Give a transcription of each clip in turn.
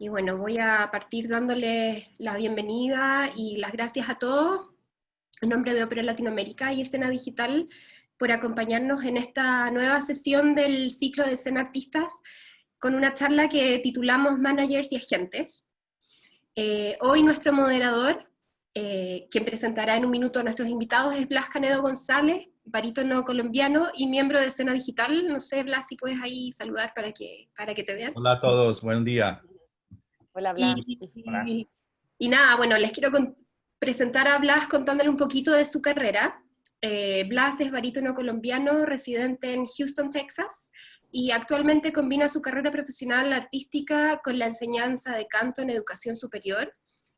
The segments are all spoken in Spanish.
Y bueno, voy a partir dándoles la bienvenida y las gracias a todos, en nombre de Opera Latinoamérica y Escena Digital, por acompañarnos en esta nueva sesión del ciclo de Escena Artistas, con una charla que titulamos Managers y Agentes. Hoy nuestro moderador, quien presentará en un minuto a nuestros invitados, es Blas Canedo González, barítono colombiano y miembro de Escena Digital. No sé, Blas, si puedes ahí saludar para que te vean. Hola a todos, buen día. Hola, Blas. Y, Hola. y nada, bueno, les quiero presentar a Blas contándole un poquito de su carrera. Blas es barítono colombiano, residente en Houston, Texas, y actualmente combina su carrera profesional artística con la enseñanza de canto en educación superior.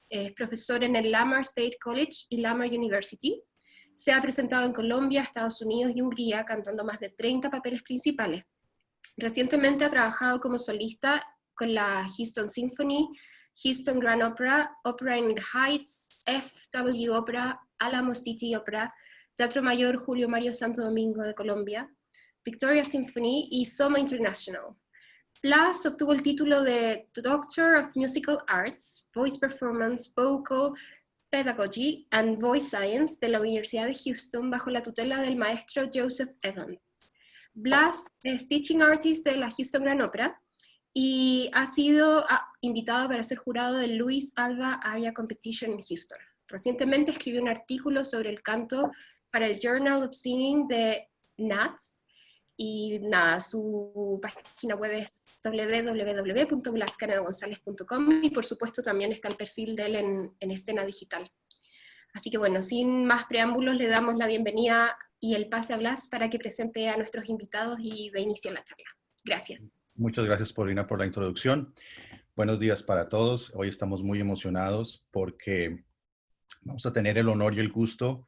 Es profesor en el Lamar State College y Lamar University. Se ha presentado en Colombia, Estados Unidos y Hungría, cantando más de 30 papeles principales. Recientemente ha trabajado como solista con la Houston Symphony, Houston Grand Opera, Opera in the Heights, FW Opera, Alamo City Opera, Teatro Mayor Julio Mario Santo Domingo de Colombia, Victoria Symphony y Soma International. Blas obtuvo el título de Doctor of Musical Arts, Voice Performance, Vocal Pedagogy and Voice Science de la Universidad de Houston bajo la tutela del maestro Joseph Evans. Blas es Teaching Artist de la Houston Grand Opera y ha sido invitado para ser jurado del Louis Alva Aria Competition en Houston. Recientemente escribió un artículo sobre el canto para el Journal of Singing de NATS, y nada, su página web es www.blascanedogonzalez.com y por supuesto también está el perfil de él en Escena Digital. Así que bueno, sin más preámbulos, le damos la bienvenida y el pase a Blas para que presente a nuestros invitados y dé inicio a la charla. Gracias. Muchas gracias, Paulina, por la introducción. Buenos días para todos. Hoy estamos muy emocionados porque vamos a tener el honor y el gusto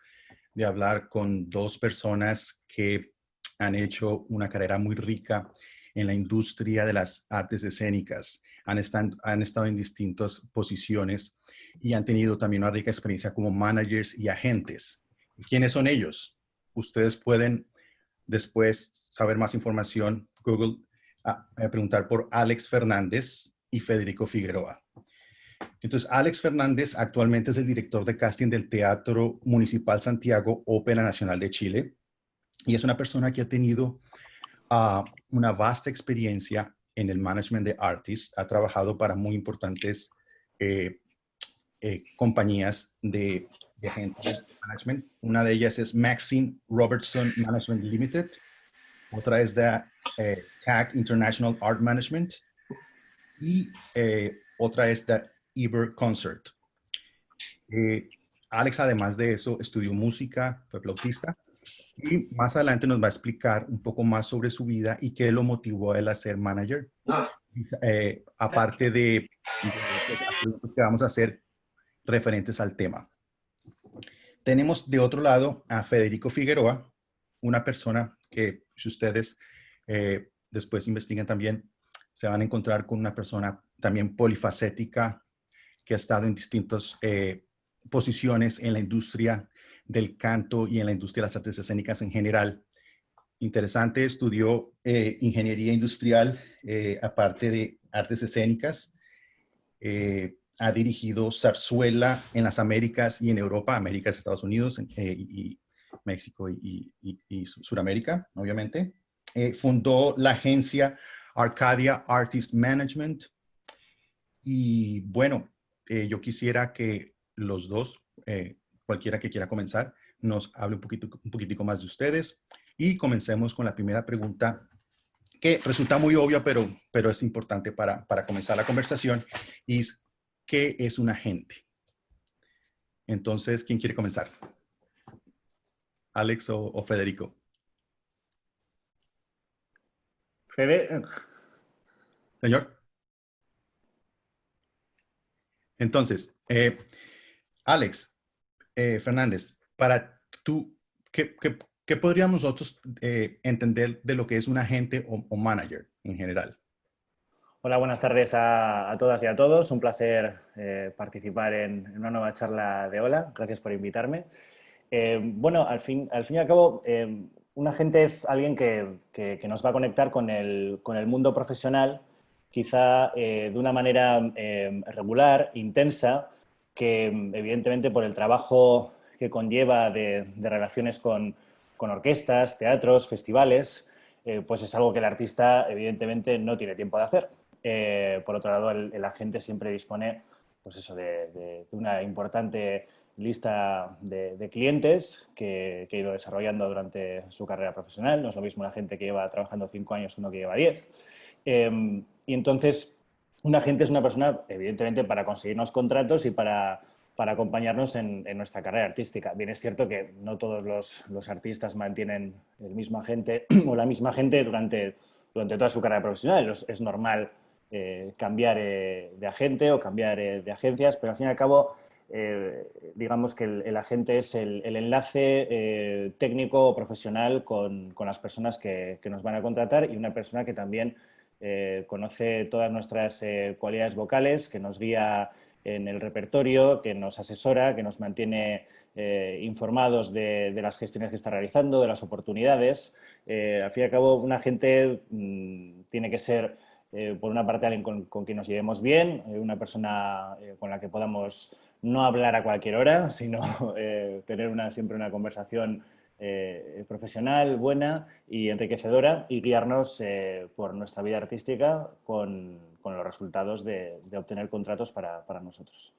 de hablar con dos personas que han hecho una carrera muy rica en la industria de las artes escénicas. Han estado en distintas posiciones y han tenido también una rica experiencia como managers y agentes. ¿Quiénes son ellos? Ustedes pueden después saber más información, Google, preguntar por Alex Fernández y Federico Figueroa. Entonces, Alex Fernández actualmente es el director de casting del Teatro Municipal Santiago Ópera Nacional de Chile y es una persona que ha tenido una vasta experiencia en el management de artists. Ha trabajado para muy importantes compañías de agentes de management. Una de ellas es Maxine Robertson Management Limited. Otra es de TAG International Art Management. Y otra es de Eber Concert. Alex, además de eso, estudió música, fue flautista. Y más adelante nos va a explicar un poco más sobre su vida y qué lo motivó a él a ser manager. Aparte de las preguntas que vamos a hacer referentes al tema. Tenemos de otro lado a Federico Figueroa, una persona que si ustedes después investigan también, se van a encontrar con una persona también polifacética que ha estado en distintas posiciones en la industria del canto y en la industria de las artes escénicas en general. Interesante, estudió ingeniería industrial, aparte de artes escénicas. Ha dirigido zarzuela en las Américas y en Europa, Américas, Estados Unidos, y México y Sudamérica, obviamente. Fundó la agencia Arcadia Artist Management. Y bueno, yo quisiera que los dos, cualquiera que quiera comenzar, nos hable un poquitico más de ustedes. Y comencemos con la primera pregunta, que resulta muy obvia, pero es importante para comenzar la conversación. Y es, ¿qué es un agente? Entonces, ¿quién quiere comenzar? ¿Alex o Federico? Señor. Entonces, Alex Fernández, para tú, ¿qué podríamos nosotros entender de lo que es un agente o manager en general? Hola, buenas tardes a todas y a todos. Un placer participar en una nueva charla de Hola. Gracias por invitarme. Bueno, al fin y al cabo, un agente es alguien que nos va a conectar con el mundo profesional quizá de una manera regular, intensa, que evidentemente por el trabajo que conlleva de relaciones con orquestas, teatros, festivales, pues es algo que el artista evidentemente no tiene tiempo de hacer. Por otro lado, el agente siempre dispone pues eso, de una importante lista de clientes que ha ido desarrollando durante su carrera profesional. No es lo mismo una gente que lleva trabajando 5 años que uno que lleva 10. Y entonces, un agente es una persona, evidentemente, para conseguirnos contratos y para acompañarnos en nuestra carrera artística. Bien, es cierto que no todos los artistas mantienen el mismo agente o la misma agente durante toda su carrera profesional. Es normal cambiar de agente o cambiar de agencias, pero al fin y al cabo, digamos que el agente es el enlace técnico o profesional con las personas que nos van a contratar y una persona que también conoce todas nuestras cualidades vocales, que nos guía en el repertorio, que nos asesora, que nos mantiene informados de las gestiones que está realizando, de las oportunidades. Al fin y al cabo, un agente tiene que ser, por una parte, alguien con quien nos llevemos bien, una persona con la que podamos no hablar a cualquier hora, sino tener siempre una conversación profesional, buena y enriquecedora y guiarnos por nuestra vida artística con los resultados de obtener contratos para nosotros.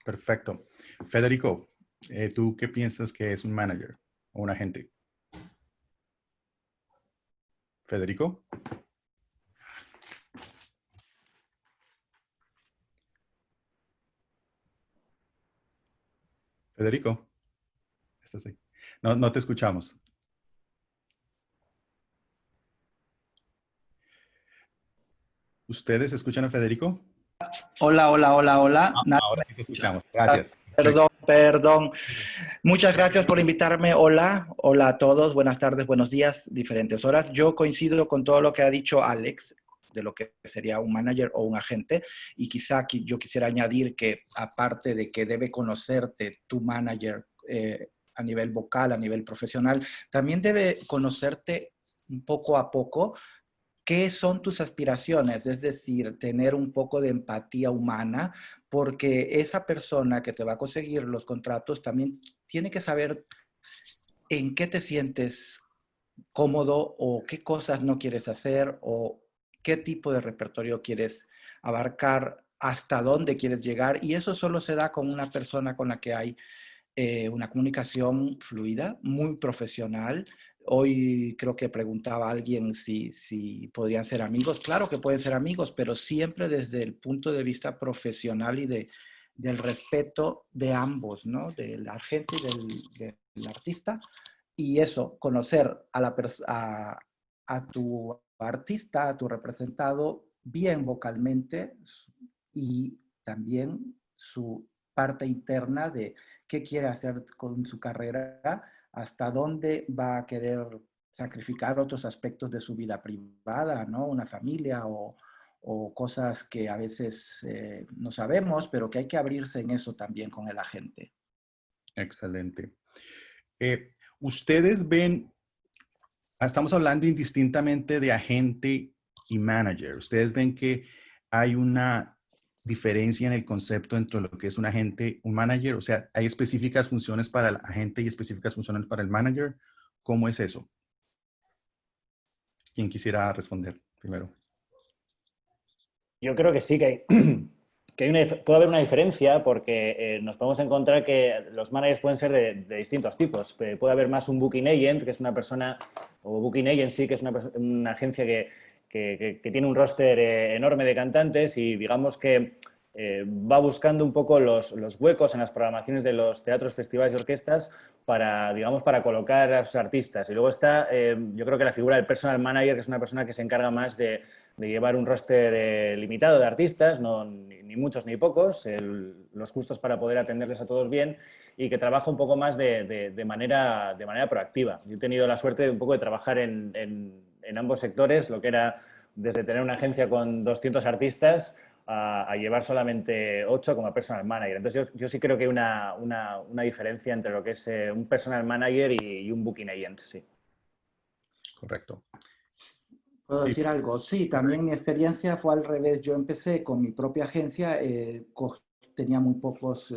Perfecto. Federico, ¿tú qué piensas que es un manager o un agente? Federico. Federico, ¿estás ahí? No, no te escuchamos. ¿Ustedes escuchan a Federico? Hola, hola, hola, hola. Ahora sí te escuchamos. Gracias. Perdón. Muchas gracias por invitarme. Hola, hola a todos. Buenas tardes, buenos días, diferentes horas. Yo coincido con todo lo que ha dicho Alex de lo que sería un manager o un agente y quizá yo quisiera añadir que aparte de que debe conocerte tu manager a nivel vocal, a nivel profesional, también debe conocerte un poco a poco. ¿Qué son tus aspiraciones? Es decir, tener un poco de empatía humana, porque esa persona que te va a conseguir los contratos también tiene que saber en qué te sientes cómodo o qué cosas no quieres hacer o qué tipo de repertorio quieres abarcar, hasta dónde quieres llegar. Y eso solo se da con una persona con la que hay una comunicación fluida, muy profesional. Hoy creo que preguntaba a alguien si podrían ser amigos. Claro que pueden ser amigos, pero siempre desde el punto de vista profesional y del respeto de ambos, ¿no? Del agente y del artista. Y eso, conocer a tu artista, a tu representado, bien vocalmente y también su parte interna de qué quiere hacer con su carrera, hasta dónde va a querer sacrificar otros aspectos de su vida privada, ¿no? Una familia o cosas que a veces no sabemos, pero que hay que abrirse en eso también con el agente. Excelente. Ustedes ven, estamos hablando indistintamente de agente y manager. Ustedes ven que hay una diferencia en el concepto entre lo que es un agente, un manager, o sea, hay específicas funciones para el agente y específicas funciones para el manager. ¿Cómo es eso? ¿Quién quisiera responder primero? Yo creo que sí, que puede haber una diferencia porque nos podemos encontrar que los managers pueden ser de distintos tipos. Puede haber más un booking agent, que es una persona, o booking agency, que es una agencia que tiene un roster enorme de cantantes y digamos que va buscando un poco los huecos en las programaciones de los teatros, festivales y orquestas para colocar a sus artistas. Y luego está, yo creo que la figura del personal manager, que es una persona que se encarga más de llevar un roster limitado de artistas, ni muchos ni pocos, los justos para poder atenderles a todos bien y que trabaja un poco más de manera proactiva. Yo he tenido la suerte de un poco de trabajar en ambos sectores, lo que era desde tener una agencia con 200 artistas a llevar solamente 8 como personal manager. Entonces yo sí creo que hay una diferencia entre lo que es un personal manager y un booking agent, sí. Correcto. ¿Puedo decir algo? Sí, también mi experiencia fue al revés. Yo empecé con mi propia agencia, tenía muy pocos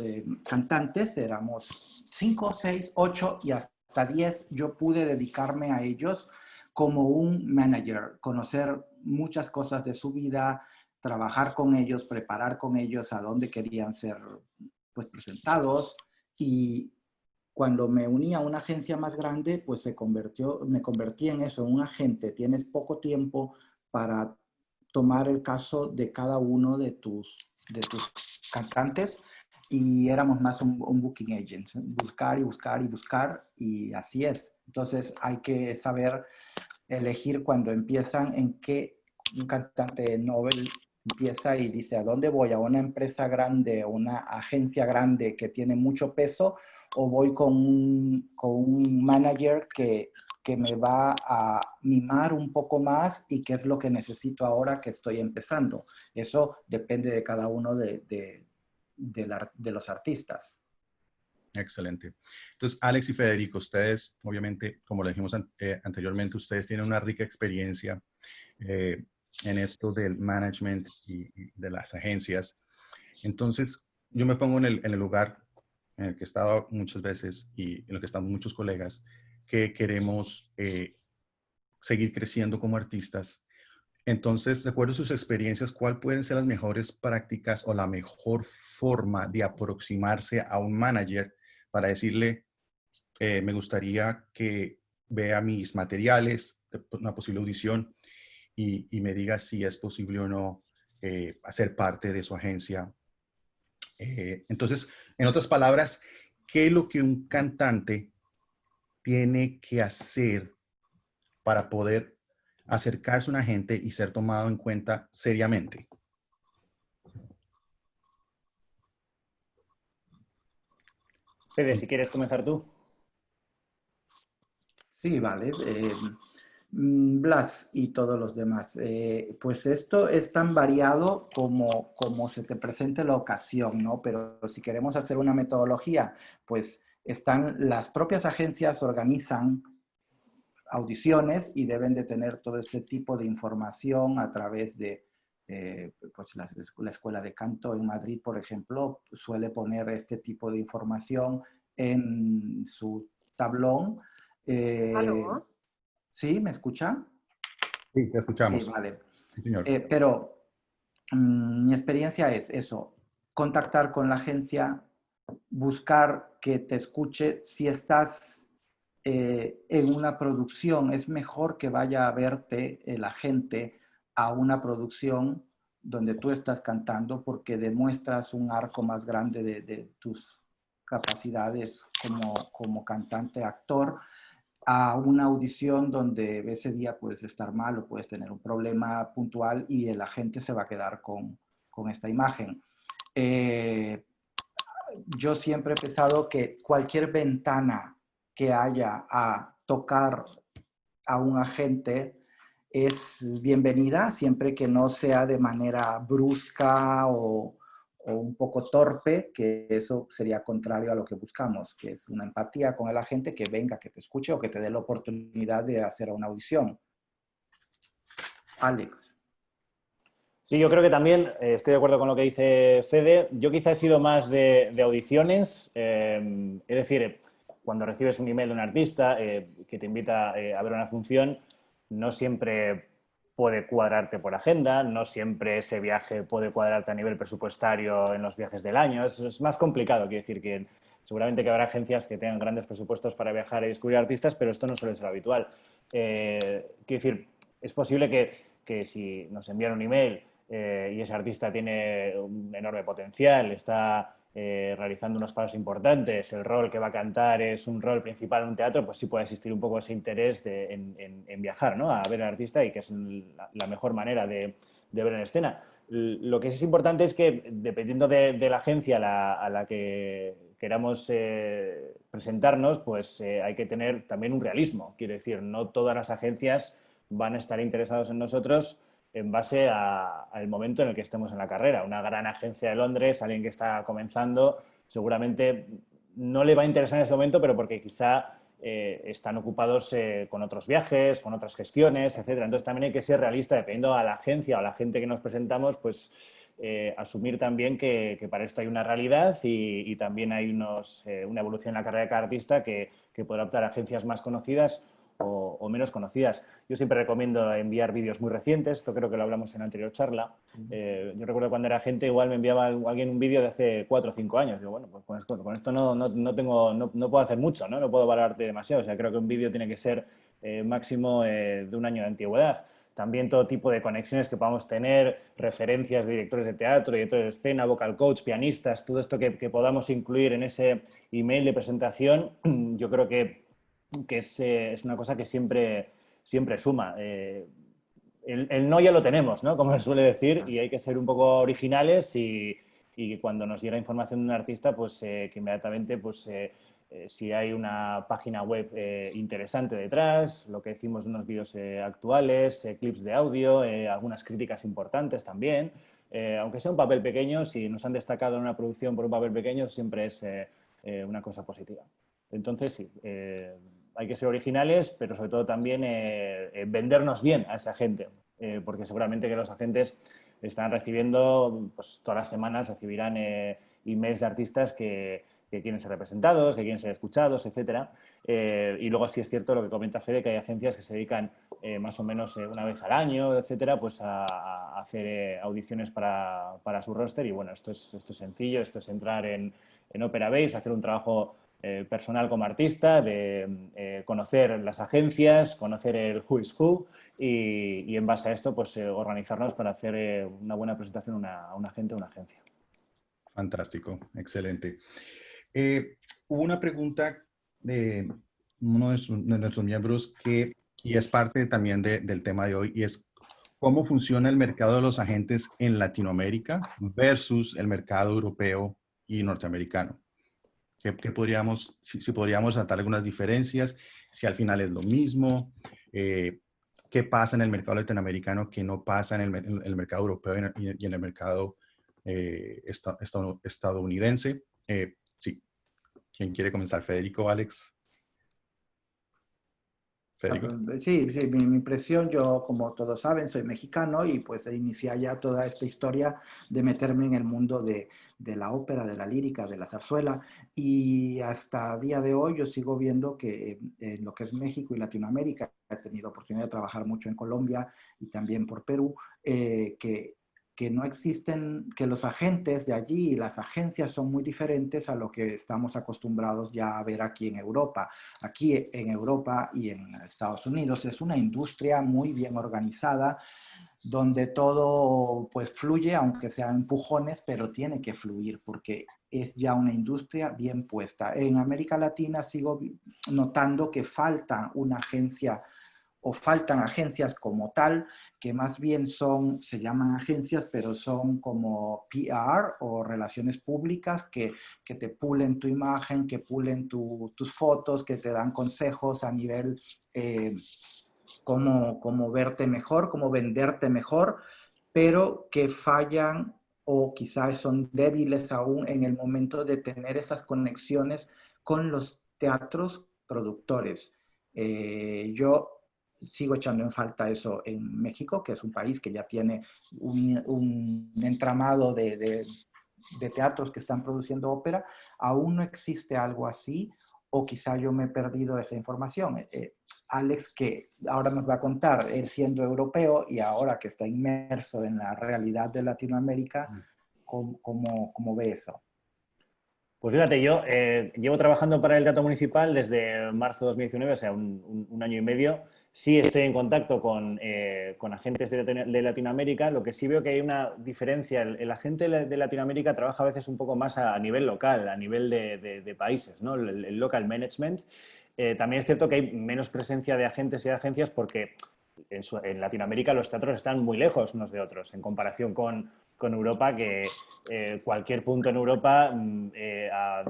cantantes, éramos 5, 6, 8 y hasta 10. Yo pude dedicarme a ellos como un manager, conocer muchas cosas de su vida, trabajar con ellos, preparar con ellos a dónde querían ser pues, presentados. Y cuando me uní a una agencia más grande, pues me convertí en eso, en un agente. Tienes poco tiempo para tomar el caso de cada uno de tus cantantes y éramos más un booking agent, buscar y buscar y buscar y así es. Entonces hay que saber elegir cuando empiezan, en qué un cantante novel empieza y dice a dónde voy, a una empresa grande, una agencia grande que tiene mucho peso, o voy con un manager que me va a mimar un poco más y qué es lo que necesito ahora que estoy empezando. Eso depende de cada uno de los artistas. Excelente. Entonces, Alex y Federico, ustedes, obviamente, como lo dijimos anteriormente, ustedes tienen una rica experiencia en esto del management y de las agencias. Entonces, yo me pongo en el lugar en el que he estado muchas veces y en el que estamos muchos colegas que queremos seguir creciendo como artistas. Entonces, de acuerdo a sus experiencias, ¿cuál pueden ser las mejores prácticas o la mejor forma de aproximarse a un manager para decirle, me gustaría que vea mis materiales, una posible audición, y me diga si es posible o no hacer parte de su agencia? Entonces, en otras palabras, ¿qué es lo que un cantante tiene que hacer para poder acercarse a un agente y ser tomado en cuenta seriamente? Fede, si quieres comenzar tú. Sí, vale. Blas y todos los demás. Pues esto es tan variado como se te presente la ocasión, ¿no? Pero si queremos hacer una metodología, pues las propias agencias organizan audiciones y deben de tener todo este tipo de información a través de pues la Escuela de Canto en Madrid, por ejemplo, suele poner este tipo de información en su tablón. ¿Aló? ¿Sí? ¿Me escuchan? Sí, te Sí, escuchamos. vale. Sí, señor. Pero mi experiencia es eso, contactar con la agencia, buscar que te escuche. Si estás en una producción, es mejor que vaya a verte el agente a una producción donde tú estás cantando porque demuestras un arco más grande de tus capacidades como cantante, actor, a una audición donde ese día puedes estar mal o puedes tener un problema puntual y el agente se va a quedar con esta imagen. Yo siempre he pensado que cualquier ventana que haya a tocar a un agente es bienvenida, siempre que no sea de manera brusca o un poco torpe, que eso sería contrario a lo que buscamos, que es una empatía con el agente, que venga, que te escuche o que te dé la oportunidad de hacer una audición. Alex. Sí, yo creo que también estoy de acuerdo con lo que dice Fede. Yo quizá he sido más de audiciones, es decir, cuando recibes un email de un artista que te invita a ver una función, no siempre puede cuadrarte por agenda, no siempre ese viaje puede cuadrarte a nivel presupuestario en los viajes del año. Es más complicado, quiero decir que seguramente que habrá agencias que tengan grandes presupuestos para viajar y descubrir artistas, pero esto no suele ser habitual. Quiero decir, es posible que si nos envían un email y ese artista tiene un enorme potencial, está realizando unos pasos importantes, el rol que va a cantar es un rol principal en un teatro, pues sí puede existir un poco ese interés en viajar, ¿no? A ver al artista y que es la mejor manera de ver en escena. Lo que sí es importante es que dependiendo de la agencia a la que queramos presentarnos, pues hay que tener también un realismo. Quiero decir, no todas las agencias van a estar interesados en nosotros en base al momento en el que estemos en la carrera. Una gran agencia de Londres, alguien que está comenzando, seguramente no le va a interesar en ese momento, pero porque quizá están ocupados con otros viajes, con otras gestiones, etcétera. Entonces también hay que ser realista, dependiendo a la agencia o a la gente que nos presentamos, pues asumir también que para esto hay una realidad y también hay una evolución en la carrera de cada artista que podrá optar a agencias más conocidas o menos conocidas. Yo siempre recomiendo enviar vídeos muy recientes, esto creo que lo hablamos en la anterior charla. Yo recuerdo cuando era gente, igual me enviaba alguien un vídeo de hace 4 o 5 años. Digo, bueno, pues con esto no puedo hacer mucho, ¿no? No puedo valorarte demasiado. O sea, creo que un vídeo tiene que ser máximo de un año de antigüedad. También todo tipo de conexiones que podamos tener, referencias de directores de teatro, directores de escena, vocal coach, pianistas, todo esto que podamos incluir en ese email de presentación, yo creo que es una cosa que siempre suma. El no ya lo tenemos, ¿no? Como se suele decir, y hay que ser un poco originales y cuando nos llega información de un artista, pues que inmediatamente, pues si hay una página web interesante detrás, lo que decimos de unos vídeos actuales, clips de audio, algunas críticas importantes también. Aunque sea un papel pequeño, si nos han destacado en una producción por un papel pequeño, siempre es una cosa positiva. Entonces, sí, hay que ser originales, pero sobre todo también vendernos bien a esa gente, porque seguramente que los agentes están recibiendo, pues todas las semanas recibirán emails de artistas que quieren ser representados, que quieren ser escuchados, etcétera. Y luego sí es cierto lo que comenta Fede, que hay agencias que se dedican más o menos una vez al año, etcétera, pues a hacer audiciones para su roster. Y bueno, esto es sencillo, esto es entrar en Opera Base, hacer un trabajo personal como artista, de conocer las agencias, conocer el who is who y en base a esto pues organizarnos para hacer una buena presentación a un agente o una agencia. Fantástico, excelente. Hubo una pregunta de uno de nuestros miembros y es parte también del tema de hoy, y es cómo funciona el mercado de los agentes en Latinoamérica versus el mercado europeo y norteamericano. Si podríamos tratar algunas diferencias, si al final es lo mismo, qué pasa en el mercado latinoamericano que no pasa en el mercado europeo y en el mercado estadounidense. Sí. ¿Quién quiere comenzar? ¿Federico, Alex? ¿Federico? Sí, mi impresión, yo como todos saben, soy mexicano y pues inicié ya toda esta historia de meterme en el mundo de la ópera, de la lírica, de la zarzuela y hasta día de hoy yo sigo viendo que en lo que es México y Latinoamérica, he tenido oportunidad de trabajar mucho en Colombia y también por Perú, que no existen, que los agentes de allí y las agencias son muy diferentes a lo que estamos acostumbrados ya a ver aquí en Europa. Aquí en Europa y en Estados Unidos es una industria muy bien organizada, donde todo pues fluye, aunque sean empujones, pero tiene que fluir porque es ya una industria bien puesta. En América Latina sigo notando que falta una agencia o faltan agencias como tal, que más bien se llaman agencias, pero son como PR o relaciones públicas que te pulen tu imagen, que pulen tus fotos, que te dan consejos a nivel cómo verte mejor, cómo venderte mejor, pero que fallan o quizás son débiles aún en el momento de tener esas conexiones con los teatros productores. Yo sigo echando en falta eso en México, que es un país que ya tiene un entramado de teatros que están produciendo ópera. Aún no existe algo así, o quizá yo me he perdido esa información. Alex, que ahora nos va a contar, él siendo europeo y ahora que está inmerso en la realidad de Latinoamérica, ¿cómo ve eso? Pues fíjate, yo llevo trabajando para el Teatro Municipal desde marzo de 2019, o sea, un año y medio. Sí estoy en contacto con agentes de Latinoamérica. Lo que sí veo que hay una diferencia. El agente de Latinoamérica trabaja a veces un poco más a nivel local, a nivel de países, ¿no? El local management. También es cierto que hay menos presencia de agentes y de agencias porque en Latinoamérica los teatros están muy lejos unos de otros en comparación con Europa, que cualquier punto en Europa a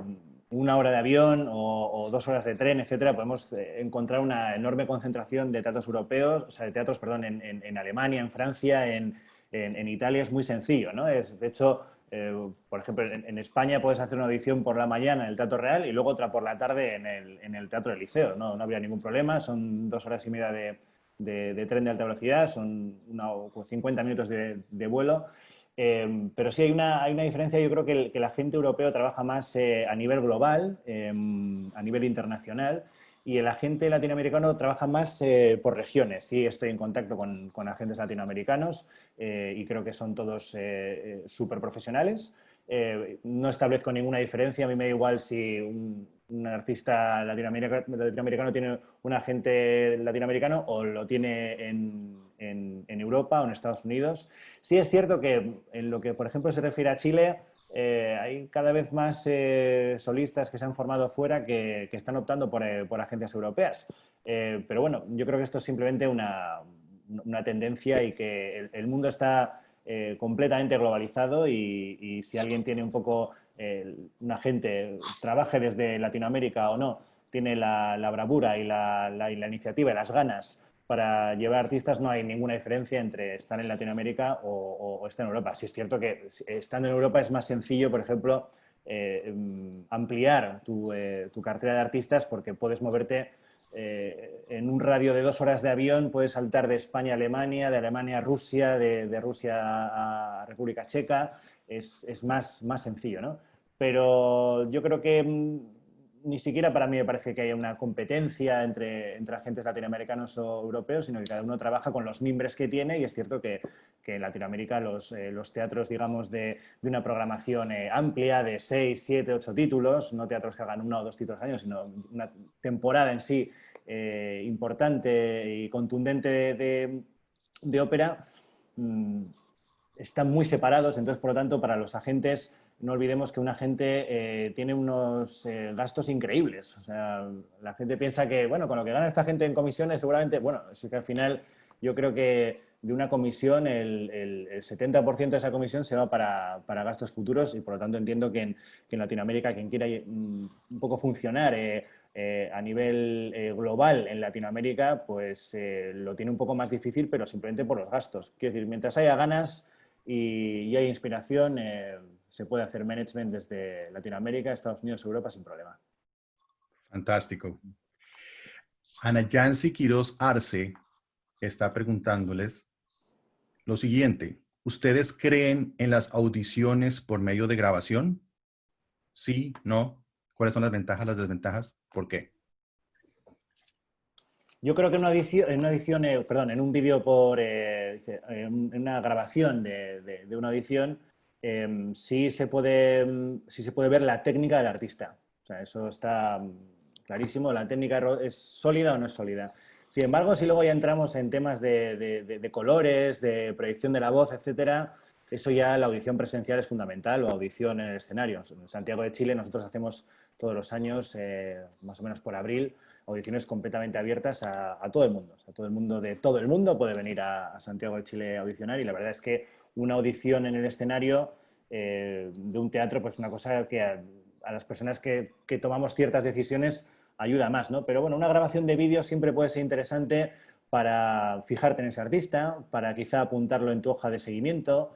1 hora de avión o 2 horas de tren, etcétera, podemos encontrar una enorme concentración de teatros europeos, o sea, de teatros, perdón, en Alemania, en Francia, en En Italia es muy sencillo, ¿no? De hecho, por ejemplo, en España puedes hacer una audición por la mañana en el Teatro Real y luego otra por la tarde en el Teatro del Liceo. No habría ningún problema, son 2 horas y media de tren de alta velocidad, son 50 minutos de vuelo. Pero sí hay una diferencia. Yo creo que la gente europea trabaja más a nivel global, a nivel internacional, y el agente latinoamericano trabaja más por regiones. Sí, estoy en contacto con agentes latinoamericanos y creo que son todos súper profesionales. No establezco ninguna diferencia. A mí me da igual si un artista latinoamericano tiene un agente latinoamericano o lo tiene en Europa o en Estados Unidos. Sí es cierto que en lo que, por ejemplo, se refiere a Chile, hay cada vez más solistas que se han formado fuera que están optando por agencias europeas. Pero bueno, yo creo que esto es simplemente una tendencia y que el mundo está completamente globalizado y si alguien tiene un poco un agente, trabaje desde Latinoamérica o no, tiene la bravura y la iniciativa y las ganas para llevar artistas, no hay ninguna diferencia entre estar en Latinoamérica o estar en Europa. Sí es cierto que estando en Europa es más sencillo, por ejemplo, ampliar tu cartera de artistas porque puedes moverte en un radio de 2 horas de avión, puedes saltar de España a Alemania, de Alemania a Rusia, de Rusia a República Checa. Es más sencillo, ¿no? Pero yo creo que ni siquiera para mí me parece que haya una competencia entre agentes latinoamericanos o europeos, sino que cada uno trabaja con los mimbres que tiene y es cierto que en Latinoamérica los teatros, digamos, de una programación amplia de 6, 7, 8 títulos, no teatros que hagan 1 o 2 títulos al año, sino una temporada en sí importante y contundente de ópera, están muy separados. Entonces, por lo tanto, para los agentes, no olvidemos que un agente tiene unos gastos increíbles. O sea, la gente piensa que, bueno, con lo que gana esta gente en comisiones, seguramente, bueno, es que al final yo creo que de una comisión el 70% de esa comisión se va para gastos futuros y, por lo tanto, entiendo que en Latinoamérica, quien quiera un poco funcionar a nivel global en Latinoamérica, pues lo tiene un poco más difícil, pero simplemente por los gastos. Quiero decir, mientras haya ganas y hay inspiración, se puede hacer management desde Latinoamérica, Estados Unidos, Europa sin problema. Fantástico. Ana Yancy Quiroz Arce está preguntándoles lo siguiente. ¿Ustedes creen en las audiciones por medio de grabación? ¿Sí? ¿No? ¿Cuáles son las ventajas, las desventajas? ¿Por qué? Yo creo que en un vídeo en una grabación de una audición, sí se puede ver la técnica del artista. O sea, eso está clarísimo. La técnica es sólida o no es sólida. Sin embargo, si luego ya entramos en temas de colores, de proyección de la voz, etcétera, eso ya la audición presencial es fundamental o audición en el escenario. En Santiago de Chile nosotros hacemos todos los años, más o menos por abril, audiciones completamente abiertas a todo el mundo. O sea, todo el mundo de todo el mundo puede venir a Santiago de Chile a audicionar y la verdad es que una audición en el escenario de un teatro pues es una cosa que a las personas que tomamos ciertas decisiones ayuda más, ¿no? Pero bueno, una grabación de vídeo siempre puede ser interesante para fijarte en ese artista, para quizá apuntarlo en tu hoja de seguimiento,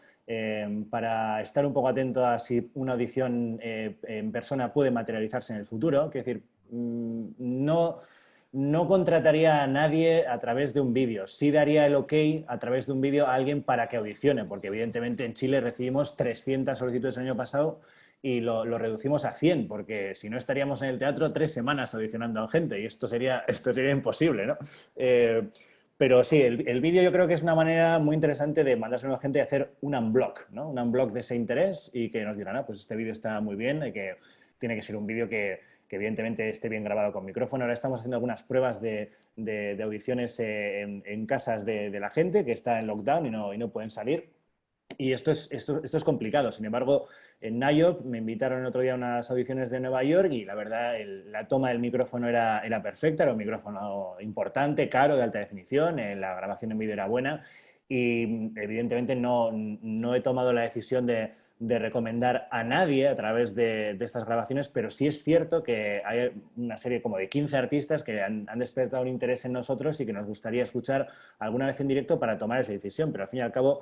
para estar un poco atento a si una audición en persona puede materializarse en el futuro. Quiero decir, no contrataría a nadie a través de un vídeo. Sí daría el ok a través de un vídeo a alguien para que audicione, porque evidentemente en Chile recibimos 300 solicitudes el año pasado y lo reducimos a 100, porque si no estaríamos en el teatro 3 semanas audicionando a gente y esto sería imposible, ¿no? Pero sí, el vídeo yo creo que es una manera muy interesante de mandarse a la gente y hacer un unblock, ¿no? Un unblock de ese interés y que nos dirán, pues este vídeo está muy bien y que tiene que ser un vídeo que evidentemente esté bien grabado con micrófono. Ahora estamos haciendo algunas pruebas de audiciones en casas de la gente que está en lockdown y no pueden salir. Y esto es complicado. Sin embargo, en NIOP me invitaron el otro día a unas audiciones de Nueva York y la verdad la toma del micrófono era perfecta, era un micrófono importante, caro, de alta definición, la grabación en vídeo era buena y evidentemente no he tomado la decisión de de recomendar a nadie a través de estas grabaciones, pero sí es cierto que hay una serie como de 15 artistas que han despertado un interés en nosotros y que nos gustaría escuchar alguna vez en directo para tomar esa decisión. Pero al fin y al cabo,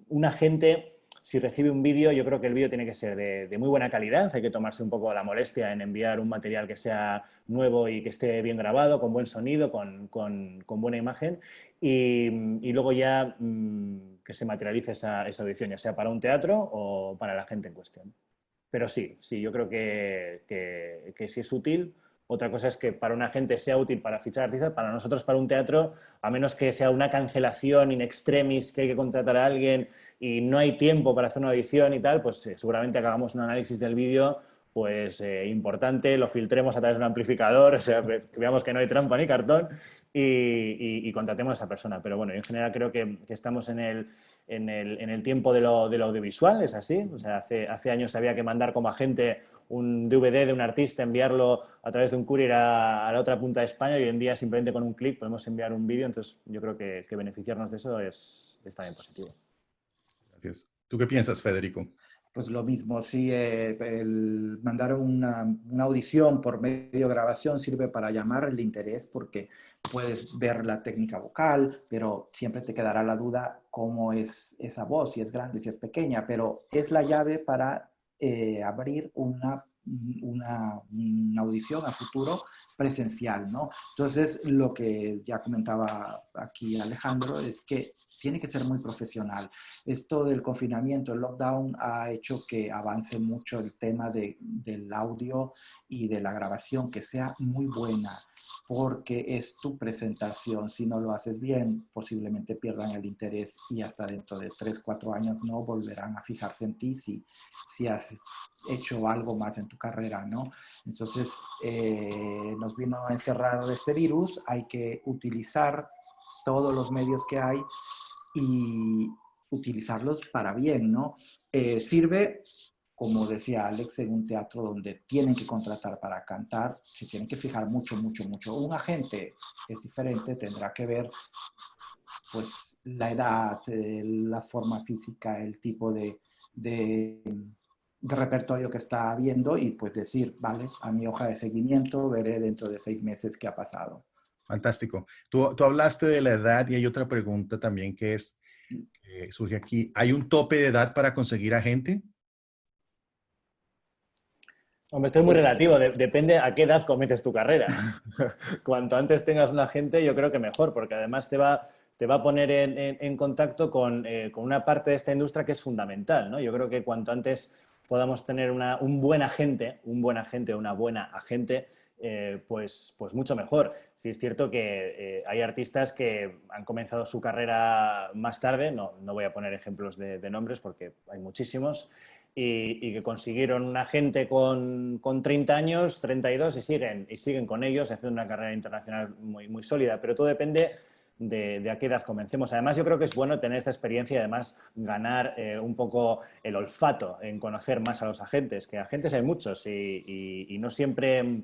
una gente, si recibe un vídeo, yo creo que el vídeo tiene que ser de muy buena calidad. Hay que tomarse un poco la molestia en enviar un material que sea nuevo y que esté bien grabado, con buen sonido, con buena imagen. Y luego ya que se materialice esa audición, ya sea para un teatro o para la gente en cuestión. Pero sí, yo creo que sí es útil. Otra cosa es que para una gente sea útil para fichar artistas, para nosotros, para un teatro, a menos que sea una cancelación in extremis, que hay que contratar a alguien y no hay tiempo para hacer una audición y tal, pues seguramente hagamos un análisis del vídeo pues importante, lo filtremos a través de un amplificador, o sea, que veamos que no hay trampa ni cartón y contratemos a esa persona. Pero bueno, en general creo que estamos en el tiempo de lo audiovisual, es así. O sea, hace años había que mandar como agente un DVD de un artista, enviarlo a través de un courier a la otra punta de España y hoy en día simplemente con un clic podemos enviar un vídeo. Entonces yo creo que beneficiarnos de eso es también positivo. Gracias. ¿Tú qué piensas, Federico? Pues lo mismo, sí, el mandar una audición por medio de grabación sirve para llamar el interés porque puedes ver la técnica vocal, pero siempre te quedará la duda cómo es esa voz, si es grande, si es pequeña, pero es la llave para abrir una audición a futuro presencial, ¿no? Entonces, lo que ya comentaba aquí Alejandro es que tiene que ser muy profesional. Esto del confinamiento, el lockdown, ha hecho que avance mucho el tema del audio y de la grabación, que sea muy buena, porque es tu presentación. Si no lo haces bien, posiblemente pierdan el interés y hasta dentro de 3, 4 años no volverán a fijarse en ti si has hecho algo más en tu carrera, ¿no? Entonces, nos vino a encerrar este virus, hay que utilizar todos los medios que hay y utilizarlos para bien, ¿no? Sirve, como decía Alex, en un teatro donde tienen que contratar para cantar, se tienen que fijar mucho, mucho, mucho. Un agente es diferente, tendrá que ver pues la edad, la forma física, el tipo de repertorio que está viendo y pues decir, vale, a mi hoja de seguimiento veré dentro de 6 meses qué ha pasado. Fantástico. Tú hablaste de la edad y hay otra pregunta también que surge aquí. ¿Hay un tope de edad para conseguir agente? Hombre, esto es muy relativo, depende a qué edad cometes tu carrera. Cuanto antes tengas un agente, yo creo que mejor, porque además te va a poner en contacto con una parte de esta industria que es fundamental, ¿no? Yo creo que cuanto antes podamos tener un buen agente o una buena agente, pues mucho mejor. Sí es cierto que hay artistas que han comenzado su carrera más tarde, no voy a poner ejemplos de nombres porque hay muchísimos, y que consiguieron un agente con 30 años, 32 y siguen con ellos, haciendo una carrera internacional muy, muy sólida, pero todo depende de a qué edad comencemos. Además, yo creo que es bueno tener esta experiencia y además ganar un poco el olfato en conocer más a los agentes, que agentes hay muchos y no siempre...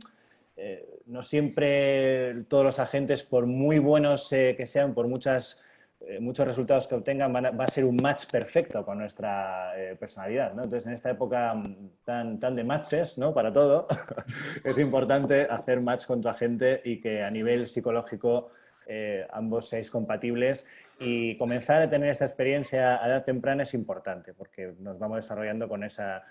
no siempre todos los agentes, por muy buenos que sean, por muchos resultados que obtengan, va a ser un match perfecto con nuestra personalidad, ¿no? Entonces, en esta época tan de matches, ¿no? Para todo, es importante hacer match con tu agente y que a nivel psicológico ambos seáis compatibles, y comenzar a tener esta experiencia a edad temprana es importante porque nos vamos desarrollando con esa...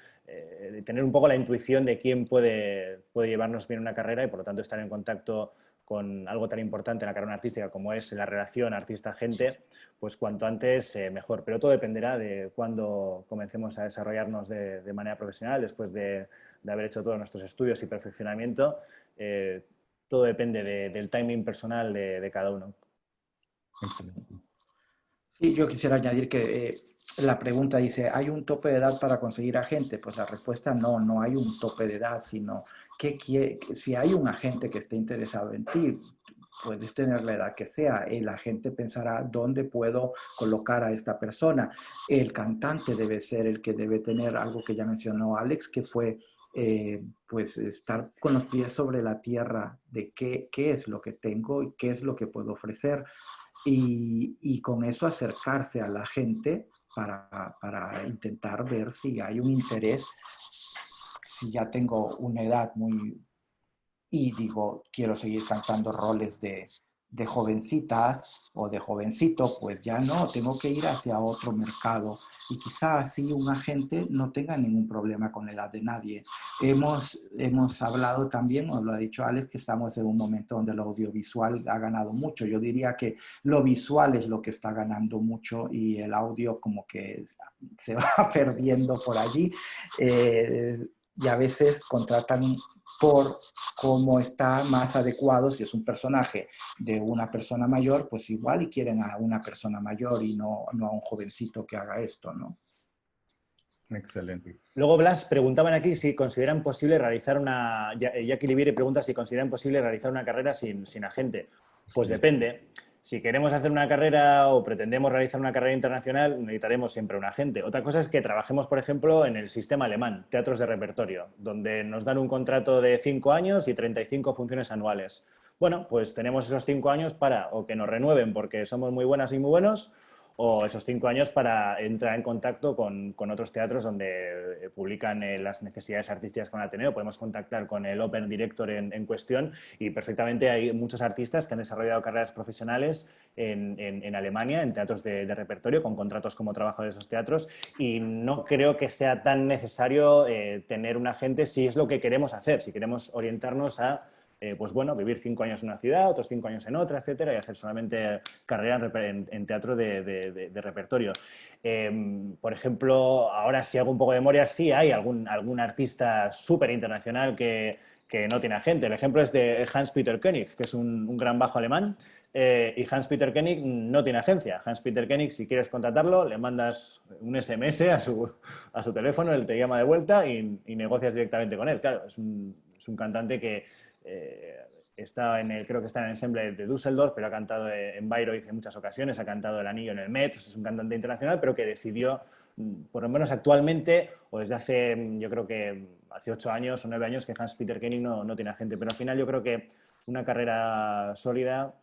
tener un poco la intuición de quién puede llevarnos bien una carrera y por lo tanto estar en contacto con algo tan importante en la carrera artística como es la relación artista-agente, pues cuanto antes mejor. Pero todo dependerá de cuándo comencemos a desarrollarnos de manera profesional, después de haber hecho todos nuestros estudios y perfeccionamiento. Todo depende del timing personal de cada uno. Excelente. Sí, yo quisiera añadir que la pregunta dice, ¿hay un tope de edad para conseguir agente? Pues la respuesta no hay un tope de edad, sino si hay un agente que esté interesado en ti, puedes tener la edad que sea. El agente pensará dónde puedo colocar a esta persona. El cantante debe ser el que debe tener algo que ya mencionó Alex, que fue pues estar con los pies sobre la tierra de qué es lo que tengo y qué es lo que puedo ofrecer. Y con eso acercarse a la gente para intentar ver si hay un interés, si ya tengo una edad muy... y digo, quiero seguir cantando roles de jovencitas o de jovencito, pues ya no, tengo que ir hacia otro mercado. Y quizá así un agente no tenga ningún problema con la edad de nadie. Hemos hablado también, os lo ha dicho Alex, que estamos en un momento donde lo audiovisual ha ganado mucho. Yo diría que lo visual es lo que está ganando mucho y el audio como que se va perdiendo por allí. Y a veces contratan por cómo está más adecuado. Si es un personaje de una persona mayor, pues igual y quieren a una persona mayor y no a un jovencito que haga esto, ¿no? Excelente. Luego, Blas, preguntaban aquí si consideran posible realizar una... Jackie Liviere pregunta si consideran posible realizar una carrera sin agente. Pues depende. Si queremos hacer una carrera o pretendemos realizar una carrera internacional, necesitaremos siempre un agente. Otra cosa es que trabajemos, por ejemplo, en el sistema alemán, teatros de repertorio, donde nos dan un contrato de 5 años y 35 funciones anuales. Bueno, pues tenemos esos 5 años para o que nos renueven porque somos muy buenas y muy buenos, o esos 5 años para entrar en contacto con otros teatros donde publican las necesidades artísticas con Ateneo. Podemos contactar con el Open Director en cuestión y perfectamente hay muchos artistas que han desarrollado carreras profesionales en Alemania, en teatros de repertorio, con contratos como trabajadores de esos teatros, y no creo que sea tan necesario tener un agente si es lo que queremos hacer, si queremos orientarnos a pues bueno, vivir 5 años en una ciudad, otros 5 años en otra, etcétera, y hacer solamente carrera en teatro de repertorio. Por ejemplo, ahora si hago un poco de memoria, sí hay algún artista súper internacional que no tiene agente. El ejemplo es de Hans-Peter Koenig, que es un gran bajo alemán, y Hans-Peter Koenig no tiene agencia. Hans-Peter Koenig, si quieres contratarlo, le mandas un SMS a su teléfono, él te llama de vuelta y negocias directamente con él. Claro, es un cantante que está creo que está en el ensemble de Düsseldorf, pero ha cantado en Bayreuth en muchas ocasiones, ha cantado El Anillo en el Met, es un cantante internacional, pero que decidió, por lo menos actualmente, o desde hace, yo creo que hace 8 años o 9 años, que Hans-Peter Koenig no tiene agente. Pero al final yo creo que una carrera sólida,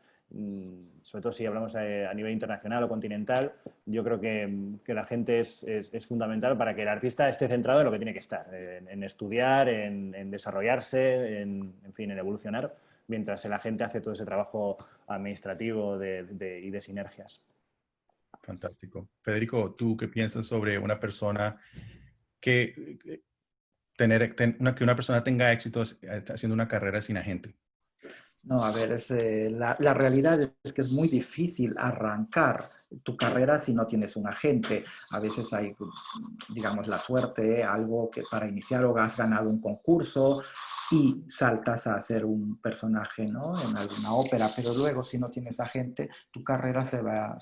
sobre todo si hablamos a nivel internacional o continental, yo creo que la gente es fundamental para que el artista esté centrado en lo que tiene que estar, en estudiar, en desarrollarse, en fin, en evolucionar, mientras el agente hace todo ese trabajo administrativo y de sinergias. Fantástico. Federico, ¿tú qué piensas sobre una persona que una persona tenga éxito haciendo una carrera sin agente? No, a ver, la realidad es que es muy difícil arrancar tu carrera si no tienes un agente. A veces hay, digamos, la suerte, algo que para iniciar o has ganado un concurso y saltas a hacer un personaje, ¿no? En alguna ópera, pero luego si no tienes agente, tu carrera se va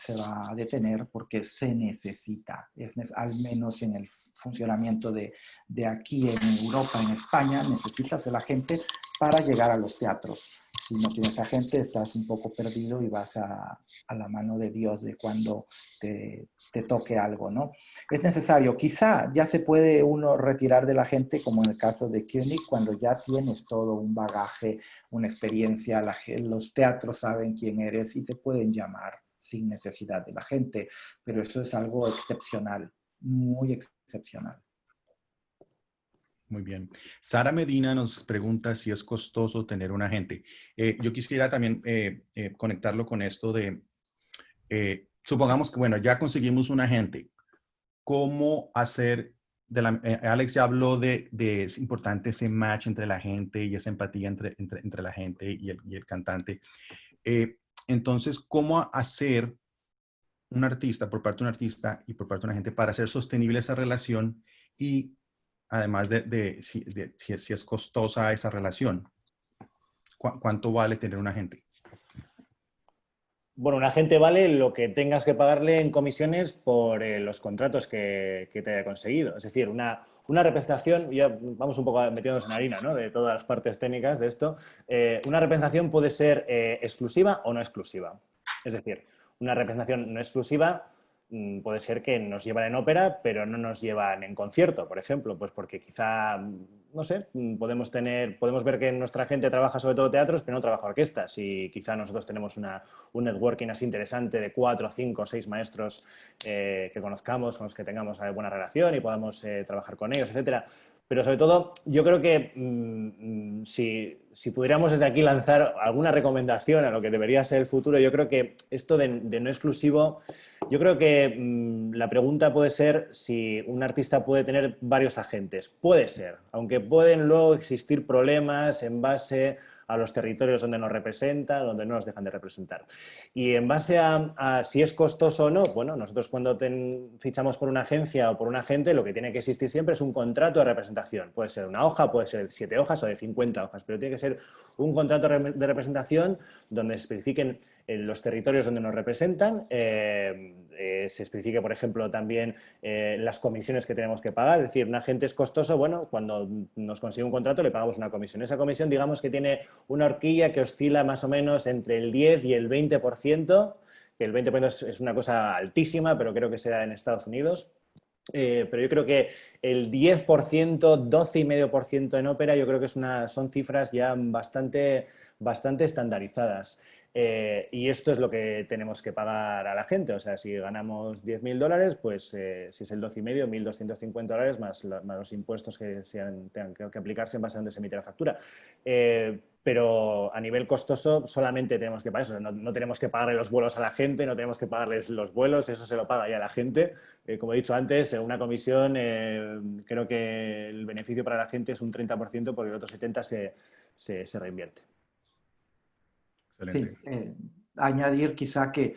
a detener porque se necesita. Al menos en el funcionamiento de aquí en Europa, en España, necesitas el agente para llegar a los teatros. Si no tienes agente, estás un poco perdido y vas a la mano de Dios de cuando te toque algo, ¿no? Es necesario. Quizá ya se puede uno retirar de la gente, como en el caso de Koenig, cuando ya tienes todo un bagaje, una experiencia, los teatros saben quién eres y te pueden llamar sin necesidad de la gente. Pero eso es algo excepcional, muy excepcional. Muy bien. Sara Medina nos pregunta si es costoso tener un agente. Yo quisiera también conectarlo con esto de, supongamos que, bueno, ya conseguimos un agente. ¿Cómo hacer? Alex ya habló de es importante ese match entre la gente y esa empatía entre la gente y el cantante. Entonces, ¿cómo hacer un artista, por parte de un artista y por parte de una gente, para hacer sostenible esa relación y además si es costosa esa relación? ¿Cuánto vale tener un agente? Bueno, un agente vale lo que tengas que pagarle en comisiones por los contratos que te haya conseguido. Es decir, una representación, ya vamos un poco metiéndonos en harina, ¿no?, de todas las partes técnicas de esto. Una representación puede ser exclusiva o no exclusiva. Es decir, una representación no exclusiva puede ser que nos llevan en ópera, pero no nos llevan en concierto, por ejemplo, pues porque quizá no sé, podemos ver que nuestra gente trabaja sobre todo teatros, pero no trabaja orquestas, y quizá nosotros tenemos un networking así interesante de 4, 5, 6 maestros que conozcamos, con los que tengamos buena relación y podamos trabajar con ellos, etcétera. Pero sobre todo, yo creo que si pudiéramos desde aquí lanzar alguna recomendación a lo que debería ser el futuro, yo creo que esto de no exclusivo, yo creo que la pregunta puede ser si un artista puede tener varios agentes. Puede ser, aunque pueden luego existir problemas en base a los territorios donde nos representa, donde no nos dejan de representar. Y en base a si es costoso o no, bueno, nosotros cuando fichamos por una agencia o por un agente, lo que tiene que existir siempre es un contrato de representación. Puede ser una hoja, puede ser de 7 hojas o de 50 hojas, pero tiene que ser un contrato de representación donde se especifiquen los territorios donde nos representan, se especifique, por ejemplo, también las comisiones que tenemos que pagar. Es decir, un agente es costoso, bueno, cuando nos consigue un contrato le pagamos una comisión. Esa comisión, digamos que tiene una horquilla que oscila más o menos entre el 10 y el 20%, que el 20% es una cosa altísima, pero creo que se da en Estados Unidos. Pero yo creo que el 10%, 12,5% en ópera, yo creo que son cifras ya bastante estandarizadas. Y esto es lo que tenemos que pagar a la gente. O sea, si ganamos $10.000, pues si es el 12,5, $1.250 más los impuestos que tengan que aplicarse en base a donde se emite la factura. Pero a nivel costoso solamente tenemos que pagar eso. No tenemos que pagarle los vuelos a la gente, no tenemos que pagarles los vuelos, eso se lo paga ya la gente. Como he dicho antes, una comisión, creo que el beneficio para la gente es un 30% porque el otro 70% se reinvierte. Excelente. Sí, añadir quizá que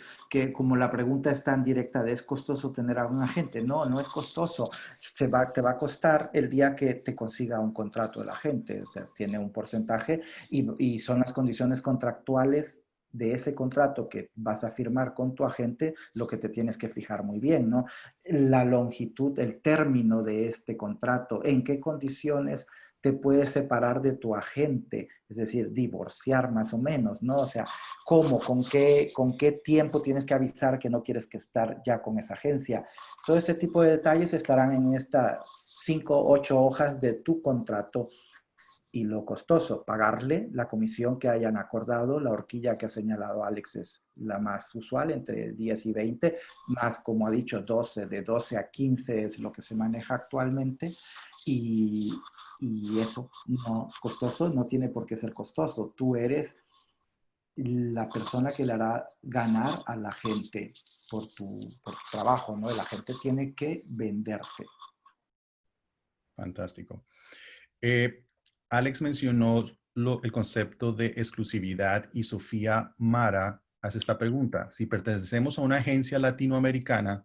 como la pregunta es tan directa de ¿es costoso tener a un agente? No, no es costoso. Te va a costar el día que te consiga un contrato el agente. O sea, tiene un porcentaje y son las condiciones contractuales de ese contrato que vas a firmar con tu agente lo que te tienes que fijar muy bien, ¿no? La longitud, el término de este contrato, en qué condiciones te puedes separar de tu agente, es decir, divorciar más o menos, ¿no? O sea, ¿cómo? ¿Con qué tiempo tienes que avisar que no quieres que estar ya con esa agencia? Todo ese tipo de detalles estarán en estas 5, 8 hojas de tu contrato. Y lo costoso, pagarle la comisión que hayan acordado, la horquilla que ha señalado Alex es la más usual, entre 10 y 20, más como ha dicho 12, de 12 a 15 es lo que se maneja actualmente. Y eso no costoso no tiene por qué ser costoso. Tú eres la persona que le hará ganar a la gente por tu trabajo, ¿no? La gente tiene que venderte. Fantástico. Alex mencionó el concepto de exclusividad y Sofía Mara hace esta pregunta. Si pertenecemos a una agencia latinoamericana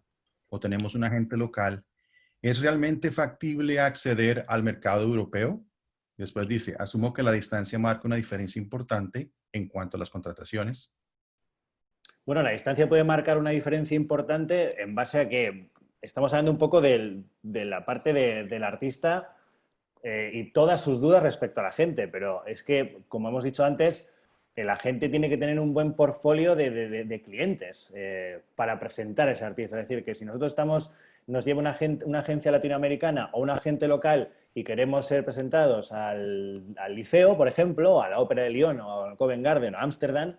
o tenemos un agente local, ¿es realmente factible acceder al mercado europeo? Después dice, asumo que la distancia marca una diferencia importante en cuanto a las contrataciones. Bueno, la distancia puede marcar una diferencia importante en base a que estamos hablando un poco de la parte del artista y todas sus dudas respecto a la gente, pero es que, como hemos dicho antes, el agente tiene que tener un buen portfolio de clientes para presentar a ese artista. Es decir, que si nosotros nos lleva una agencia latinoamericana o un agente local y queremos ser presentados al Liceo, por ejemplo, o a la Ópera de Lyon o al Covent Garden o a Ámsterdam,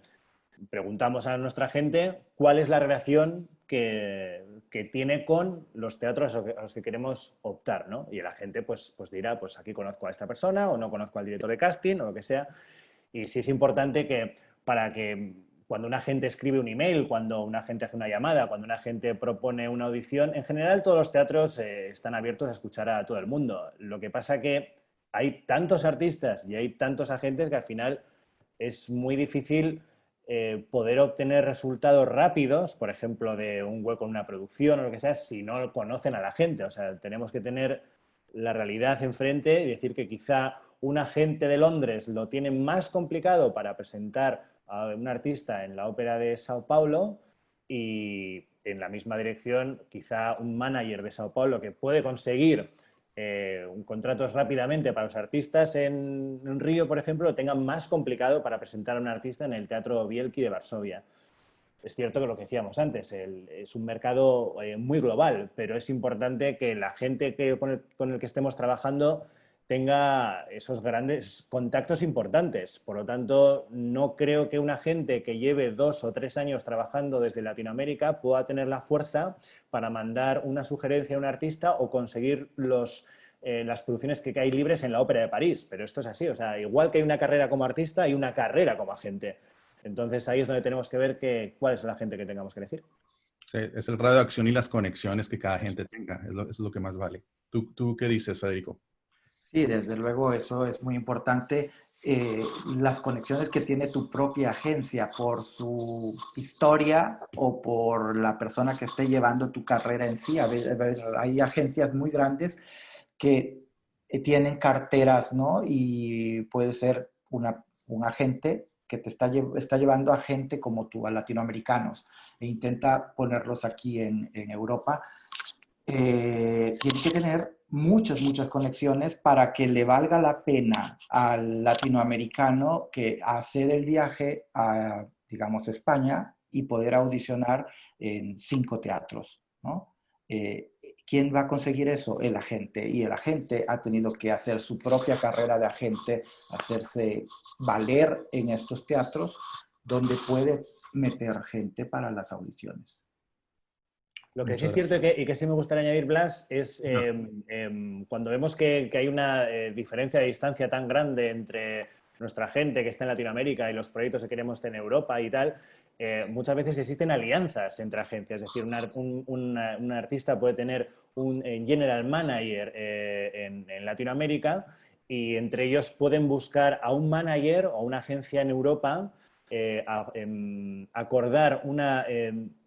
preguntamos a nuestra gente cuál es la relación que tiene con los teatros a los que queremos optar, ¿no? Y la gente pues dirá, pues aquí conozco a esta persona o no conozco al director de casting o lo que sea. Y sí es importante que para que cuando un agente escribe un email, cuando un agente hace una llamada, cuando un agente propone una audición, en general todos los teatros están abiertos a escuchar a todo el mundo. Lo que pasa que hay tantos artistas y hay tantos agentes que al final es muy difícil poder obtener resultados rápidos, por ejemplo, de un hueco en una producción o lo que sea, si no conocen a la gente. O sea, tenemos que tener la realidad enfrente y decir que quizá un agente de Londres lo tiene más complicado para presentar a un artista en la Ópera de Sao Paulo y en la misma dirección quizá un manager de Sao Paulo que puede conseguir contratos rápidamente para los artistas en Río, por ejemplo, lo tengan más complicado para presentar a un artista en el Teatro Wielki de Varsovia. Es cierto que lo que decíamos antes, es un mercado muy global, pero es importante que la gente con el que estemos trabajando tenga esos grandes contactos importantes. Por lo tanto, no creo que una gente que lleve 2 o 3 años trabajando desde Latinoamérica pueda tener la fuerza para mandar una sugerencia a un artista o conseguir las producciones que hay libres en la Ópera de París. Pero esto es así, o sea, igual que hay una carrera como artista, hay una carrera como agente. Entonces ahí es donde tenemos que ver cuál es la gente que tengamos que elegir. Sí, es el radio de acción y las conexiones que cada gente tenga, es lo que más vale. ¿Tú qué dices, Federico? Sí, desde luego eso es muy importante. Las conexiones que tiene tu propia agencia por su historia o por la persona que esté llevando tu carrera en sí. Hay agencias muy grandes que tienen carteras, ¿no? Y puede ser un agente que te está llevando a gente como tú, a latinoamericanos, e intenta ponerlos aquí en Europa. Tiene que tener muchas conexiones para que le valga la pena al latinoamericano que hacer el viaje a, digamos, España y poder audicionar en 5 teatros, ¿no? ¿Quién va a conseguir eso? El agente. Y el agente ha tenido que hacer su propia carrera de agente, hacerse valer en estos teatros donde puede meter gente para las audiciones. Lo que sí es cierto y que sí me gustaría añadir, Blas, es cuando vemos que hay una diferencia de distancia tan grande entre nuestra gente que está en Latinoamérica y los proyectos que queremos tener en Europa y tal, muchas veces existen alianzas entre agencias. Es decir, un artista puede tener un general manager en Latinoamérica y entre ellos pueden buscar a un manager o una agencia en Europa, acordar una...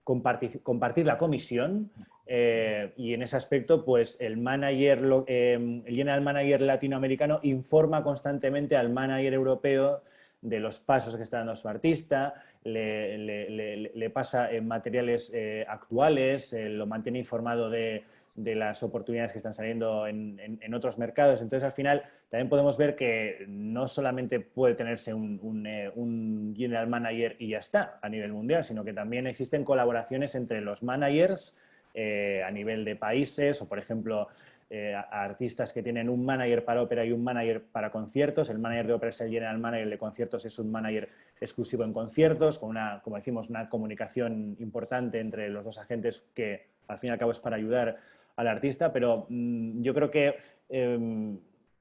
compartir la comisión y en ese aspecto pues el general manager latinoamericano informa constantemente al manager europeo de los pasos que está dando su artista, le pasa materiales actuales, lo mantiene informado de las oportunidades que están saliendo en otros mercados. Entonces, al final, también podemos ver que no solamente puede tenerse un general manager y ya está a nivel mundial, sino que también existen colaboraciones entre los managers a nivel de países o, por ejemplo, a artistas que tienen un manager para ópera y un manager para conciertos. El manager de ópera es el general manager, el de conciertos es un manager exclusivo en conciertos, con una, como decimos, una comunicación importante entre los dos agentes que, al fin y al cabo, es para ayudar al artista, pero yo creo que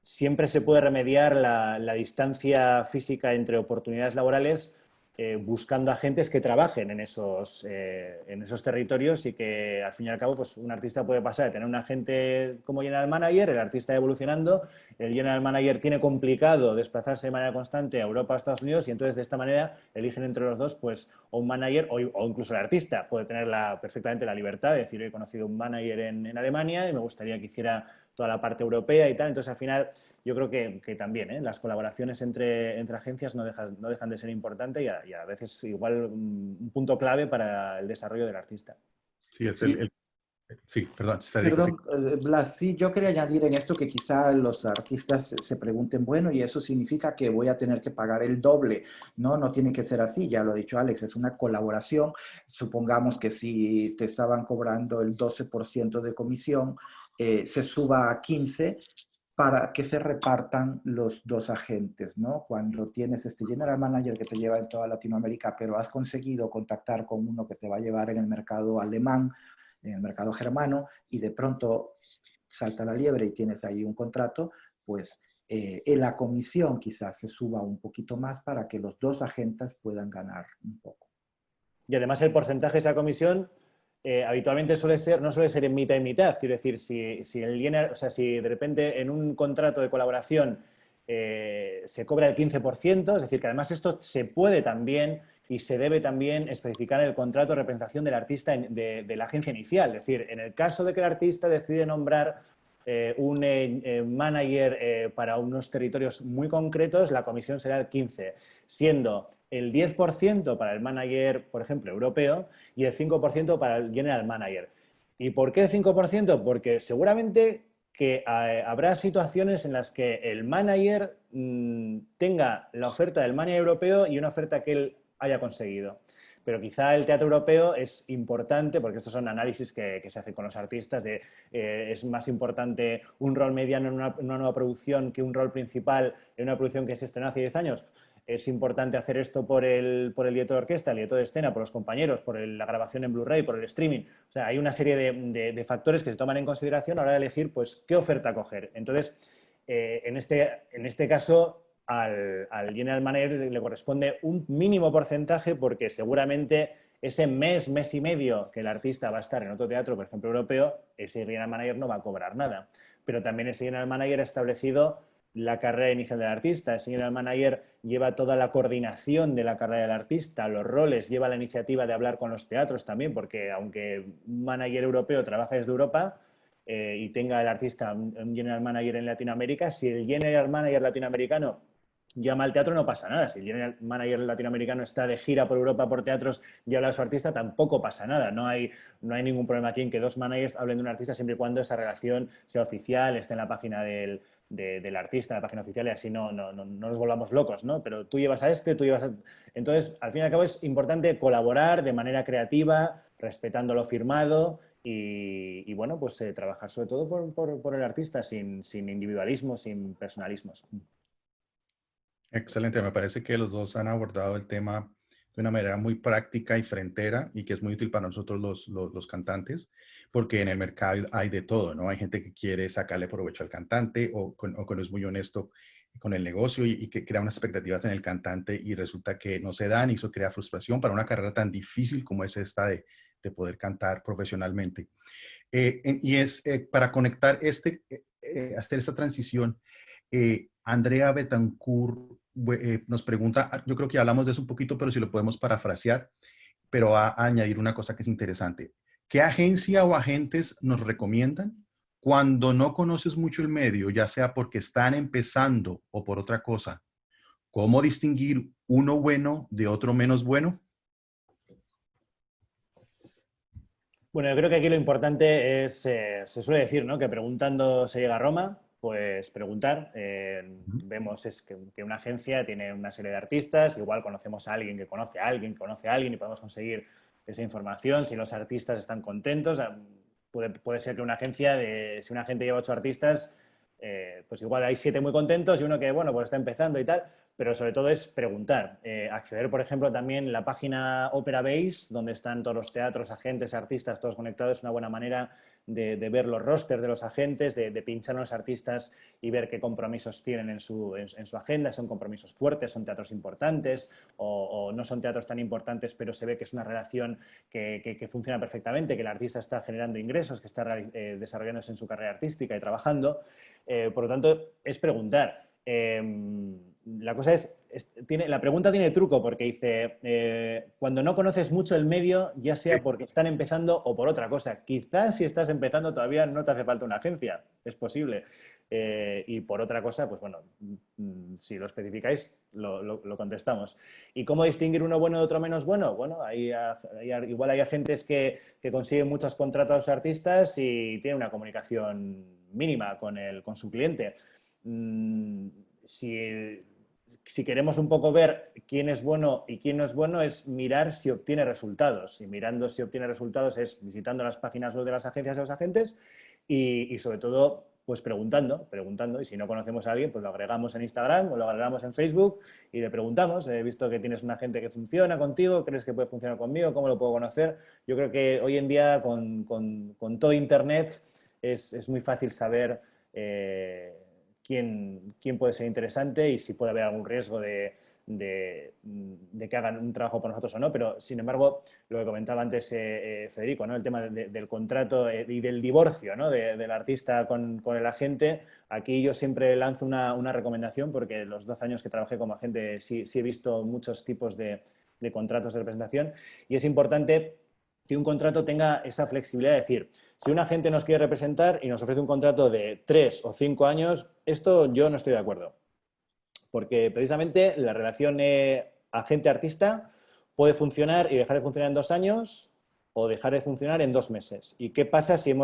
siempre se puede remediar la distancia física entre oportunidades laborales buscando agentes que trabajen en esos territorios y que al fin y al cabo pues, un artista puede pasar de tener un agente como general manager, el artista evolucionando, el general manager tiene complicado desplazarse de manera constante a Europa o a Estados Unidos y entonces de esta manera eligen entre los dos pues o un manager o incluso el artista puede tener perfectamente la libertad de decir he conocido un manager en Alemania y me gustaría que hiciera toda la parte europea y tal. Entonces, al final, yo creo que también las colaboraciones entre agencias no dejan de ser importantes y a veces igual un punto clave para el desarrollo del artista. Sí, sí, perdón, Federico. Perdón, Blas, sí, yo quería añadir en esto que quizá los artistas se pregunten, bueno, ¿y eso significa que voy a tener que pagar el doble? No, no tiene que ser así, ya lo ha dicho Alex, es una colaboración. Supongamos que si te estaban cobrando el 12% de comisión, se suba a 15% para que se repartan los dos agentes, ¿no? Cuando tienes este general manager que te lleva en toda Latinoamérica, pero has conseguido contactar con uno que te va a llevar en el mercado alemán, en el mercado germano, y de pronto salta la liebre y tienes ahí un contrato, pues en la comisión quizás se suba un poquito más para que los dos agentes puedan ganar un poco. Y además el porcentaje de esa comisión habitualmente no suele ser en mitad y mitad. Quiero decir, si de repente en un contrato de colaboración se cobra el 15%, es decir, que además esto se puede también y se debe también especificar en el contrato de representación del artista de la agencia inicial. Es decir, en el caso de que el artista decide nombrar un manager para unos territorios muy concretos, la comisión será el 15%, siendo el 10% para el manager, por ejemplo, europeo, y el 5% para el general manager. ¿Y por qué el 5%? Porque seguramente que habrá situaciones en las que el manager tenga la oferta del manager europeo y una oferta que él haya conseguido. pero quizá el teatro europeo es importante, porque estos son análisis que se hacen con los artistas, es más importante un rol mediano en una nueva producción que un rol principal en una producción que se estrenó hace 10 años. Es importante hacer esto por el director de orquesta, el director de escena, por los compañeros, por la grabación en Blu-ray, por el streaming. O sea, hay una serie de factores que se toman en consideración a la hora de elegir pues, qué oferta coger. Entonces, en este caso, al general manager le corresponde un mínimo porcentaje porque seguramente ese mes y medio que el artista va a estar en otro teatro, por ejemplo, europeo, ese general manager no va a cobrar nada. Pero también ese general manager ha establecido la carrera inicial del artista. El general manager lleva toda la coordinación de la carrera del artista, los roles, lleva la iniciativa de hablar con los teatros también, porque aunque un manager europeo trabaja desde Europa y tenga el artista un general manager en Latinoamérica, si el general manager latinoamericano llama al teatro no pasa nada. Si el general manager latinoamericano está de gira por Europa, por teatros y habla de su artista, tampoco pasa nada. No hay ningún problema aquí en que dos managers hablen de un artista siempre y cuando esa relación sea oficial, esté en la página del artista, en la página oficial, y así no nos volvamos locos, ¿no? Pero tú llevas a este, tú llevas a... Entonces, al fin y al cabo es importante colaborar de manera creativa, respetando lo firmado y bueno, pues trabajar sobre todo por el artista sin individualismo, sin personalismos. Excelente, me parece que los dos han abordado el tema de una manera muy práctica y frentera y que es muy útil para nosotros los cantantes, porque en el mercado hay de todo, ¿no? Hay gente que quiere sacarle provecho al cantante o que no es muy honesto con el negocio y que crea unas expectativas en el cantante y resulta que no se dan y eso crea frustración para una carrera tan difícil como es esta de poder cantar profesionalmente. Para conectar hacer esta transición, Andrea Betancourt nos pregunta, yo creo que hablamos de eso un poquito, pero si lo podemos parafrasear, pero va a añadir una cosa que es interesante. ¿Qué agencia o agentes nos recomiendan cuando no conoces mucho el medio, ya sea porque están empezando o por otra cosa? ¿Cómo distinguir uno bueno de otro menos bueno? Bueno, yo creo que aquí lo importante es, se suele decir, ¿no?, que preguntando se llega a Roma. Pues preguntar. Vemos que una agencia tiene una serie de artistas, igual conocemos a alguien que conoce a alguien, que conoce a alguien y podemos conseguir esa información. Si los artistas están contentos, puede ser que una agencia, si una agente lleva 8 artistas, pues igual hay 7 muy contentos y uno que, bueno, pues está empezando y tal, pero sobre todo es preguntar. Acceder, por ejemplo, también la página Opera Base, donde están todos los teatros, agentes, artistas, todos conectados, es una buena manera de ver los rosters de los agentes, de pinchar a los artistas y ver qué compromisos tienen en su agenda. Son compromisos fuertes, son teatros importantes o no son teatros tan importantes, pero se ve que es una relación que funciona perfectamente, que el artista está generando ingresos, que está desarrollándose en su carrera artística y trabajando. Por lo tanto, es preguntar. La cosa la pregunta tiene truco porque dice, cuando no conoces mucho el medio, ya sea porque están empezando o por otra cosa. Quizás si estás empezando todavía no te hace falta una agencia, es posible. Y por otra cosa, pues bueno, si lo especificáis, lo contestamos. ¿Y cómo distinguir uno bueno de otro menos bueno? Bueno, igual hay agentes que consiguen muchos contratos a los artistas y tienen una comunicación mínima con su cliente. Si queremos un poco ver quién es bueno y quién no es bueno, es mirar si obtiene resultados. Y mirando si obtiene resultados es visitando las páginas web de las agencias y los agentes y sobre todo, pues preguntando. Y si no conocemos a alguien, pues lo agregamos en Instagram o lo agregamos en Facebook y le preguntamos. He visto que tienes un agente que funciona contigo, ¿crees que puede funcionar conmigo? ¿Cómo lo puedo conocer? Yo creo que hoy en día con todo Internet es muy fácil saber quién puede ser interesante y si puede haber algún riesgo de que hagan un trabajo por nosotros o no, pero sin embargo, lo que comentaba antes Federico, ¿no?, el tema del contrato y del divorcio, ¿no?, del artista con el agente. Aquí yo siempre lanzo una recomendación porque los 12 años que trabajé como agente sí he visto muchos tipos de contratos de representación y es importante que un contrato tenga esa flexibilidad de decir, si un agente nos quiere representar y nos ofrece un contrato de 3 o 5 años, esto yo no estoy de acuerdo. Porque precisamente la relación agente-artista puede funcionar y dejar de funcionar en 2 años o dejar de funcionar en 2 meses. ¿Y qué pasa si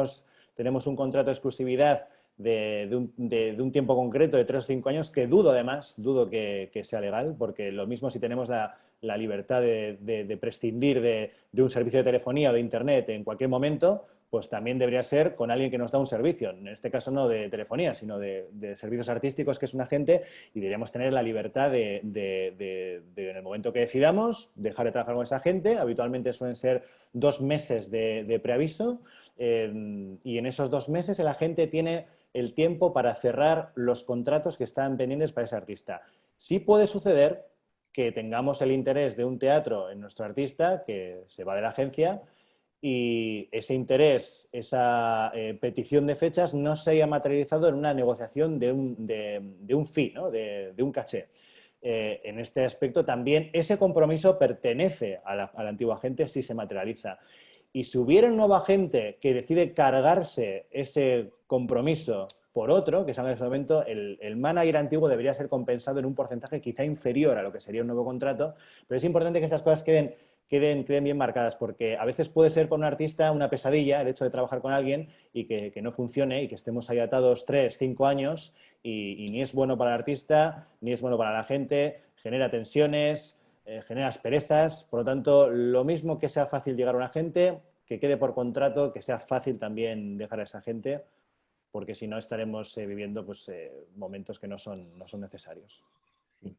tenemos un contrato de exclusividad de un tiempo concreto de 3 o 5 años, que dudo además, dudo que sea legal, porque lo mismo si tenemos la libertad de prescindir de un servicio de telefonía o de internet en cualquier momento, pues también debería ser con alguien que nos da un servicio, en este caso no de telefonía, sino de servicios artísticos, que es un agente, y deberíamos tener la libertad en el momento que decidamos, dejar de trabajar con esa gente. Habitualmente suelen ser 2 meses de preaviso, y en esos 2 meses el agente tiene el tiempo para cerrar los contratos que están pendientes para ese artista. Sí puede suceder que tengamos el interés de un teatro en nuestro artista, que se va de la agencia, y ese interés, esa petición de fechas no se haya materializado en una negociación de un fee, ¿no? de un caché. En este aspecto también ese compromiso pertenece al antiguo agente si se materializa. Y si hubiera un nuevo agente que decide cargarse ese compromiso por otro, que salga en ese momento, el manager antiguo debería ser compensado en un porcentaje quizá inferior a lo que sería un nuevo contrato, pero es importante que estas cosas queden bien marcadas, porque a veces puede ser para un artista una pesadilla el hecho de trabajar con alguien y que no funcione y que estemos ahí atados 3, 5 años y ni es bueno para el artista, ni es bueno para la gente, genera tensiones, genera asperezas. Por lo tanto, lo mismo que sea fácil llegar a un agente, que quede por contrato, que sea fácil también dejar a esa gente, porque si no estaremos viviendo pues, momentos que no son necesarios. Sí.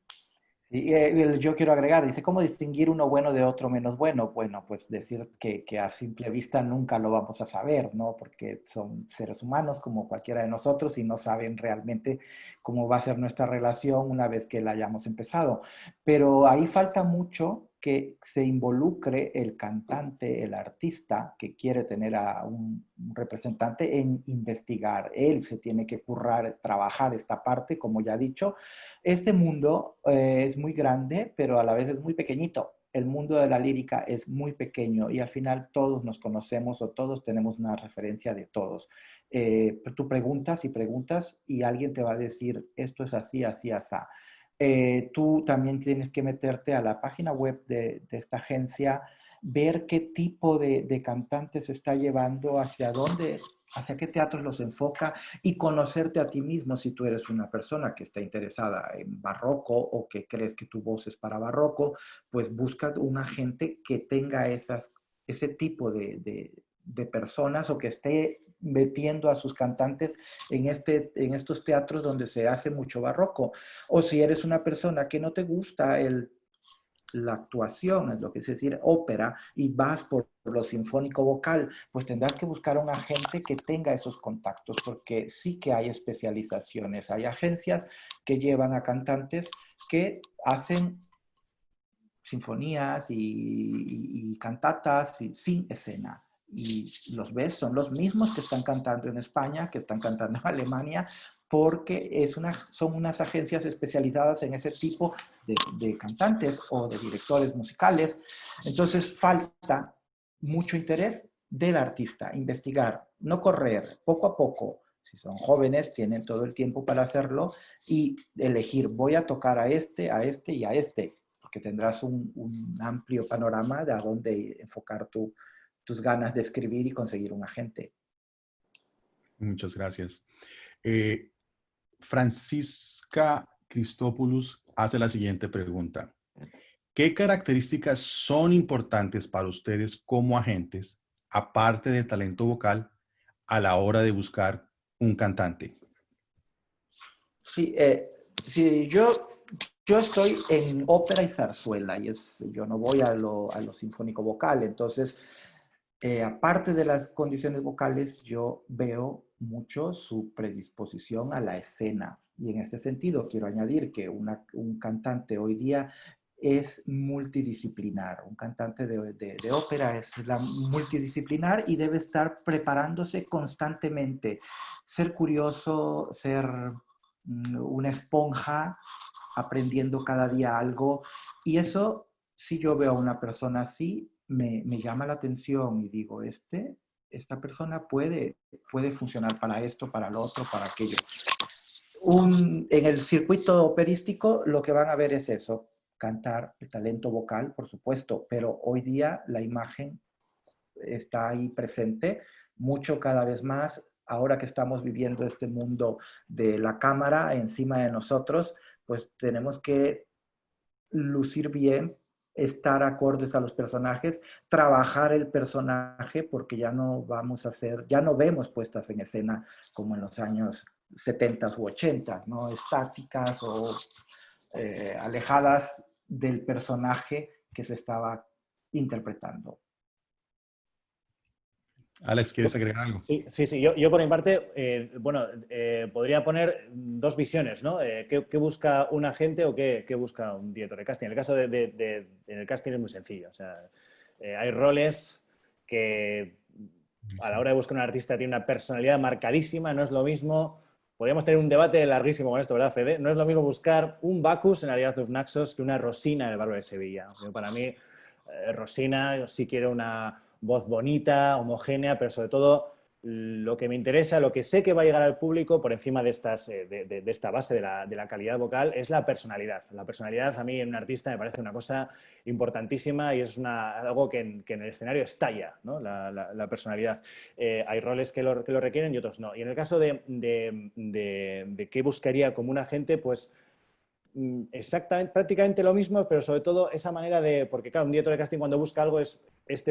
Sí, yo quiero agregar, dice, ¿cómo distinguir uno bueno de otro menos bueno? Bueno, pues decir que a simple vista nunca lo vamos a saber, ¿no? Porque son seres humanos como cualquiera de nosotros y no saben realmente cómo va a ser nuestra relación una vez que la hayamos empezado. Pero ahí falta mucho que se involucre el cantante, el artista que quiere tener a un representante en investigar. Él se tiene que currar, trabajar esta parte, como ya he dicho. Este mundo es muy grande, pero a la vez es muy pequeñito. El mundo de la lírica es muy pequeño y al final todos nos conocemos o todos tenemos una referencia de todos. Tú preguntas y preguntas y alguien te va a decir, esto es así, así, así. Tú también tienes que meterte a la página web de esta agencia, ver qué tipo de cantantes está llevando, hacia dónde, hacia qué teatros los enfoca y conocerte a ti mismo si tú eres una persona que está interesada en barroco o que crees que tu voz es para barroco, pues busca un agente que tenga ese tipo de personas o que esté metiendo a sus cantantes en estos teatros donde se hace mucho barroco. O si eres una persona que no te gusta la actuación, es lo que es decir, ópera, y vas por lo sinfónico vocal, pues tendrás que buscar a un agente que tenga esos contactos, porque sí que hay especializaciones. Hay agencias que llevan a cantantes que hacen sinfonías y cantatas sin escena. Y los ves, son los mismos que están cantando en España, que están cantando en Alemania, porque son unas agencias especializadas en ese tipo de cantantes o de directores musicales. Entonces falta mucho interés del artista, investigar, no correr, poco a poco. Si son jóvenes, tienen todo el tiempo para hacerlo y elegir, voy a tocar a este y a este, porque tendrás un amplio panorama de a dónde enfocar tus ganas de escribir y conseguir un agente. Muchas gracias. Francisca Christopoulos hace la siguiente pregunta. ¿Qué características son importantes para ustedes como agentes, aparte de talento vocal, a la hora de buscar un cantante? Sí, yo estoy en ópera y zarzuela, y yo no voy a lo sinfónico vocal, entonces, aparte de las condiciones vocales, yo veo mucho su predisposición a la escena. Y en este sentido, quiero añadir que un cantante hoy día es multidisciplinar. Un cantante de ópera es multidisciplinar y debe estar preparándose constantemente. Ser curioso, ser una esponja, aprendiendo cada día algo. Y eso, si yo veo a una persona así, me llama la atención y digo, esta persona puede funcionar para esto, para lo otro, para aquello. En el circuito operístico lo que van a ver es eso, cantar, el talento vocal, por supuesto, pero hoy día la imagen está ahí presente, mucho cada vez más. ahora que estamos viviendo este mundo de la cámara encima de nosotros, pues tenemos que lucir bien, estar acordes a los personajes, trabajar el personaje, porque ya no vamos a hacer, ya no vemos puestas en escena como en los años 70 u 80, ¿no? Estáticas o alejadas del personaje que se estaba interpretando. Alex, ¿quieres agregar algo? Sí. Yo por mi parte, podría poner dos visiones, ¿no? ¿Qué busca un agente o qué busca un director de casting? En el caso en el casting es muy sencillo. O sea, hay roles que a la hora de buscar un artista tiene una personalidad marcadísima, no es lo mismo. Podríamos tener un debate larguísimo con esto, ¿verdad, Fede? No es lo mismo buscar un Bacchus en Alianza of Naxos que una Rosina en el Barrio de Sevilla. O sea, para mí, Rosina sí quiere una voz bonita, homogénea, pero sobre todo lo que me interesa, lo que sé que va a llegar al público por encima de esta base de la calidad vocal es la personalidad. La personalidad a mí en un artista me parece una cosa importantísima y es algo que en el escenario estalla, ¿no? La personalidad. Hay roles que lo requieren y otros no. Y en el caso de qué buscaría como un agente, pues exactamente, prácticamente lo mismo, pero sobre todo esa manera de, porque claro, un director de casting cuando busca algo es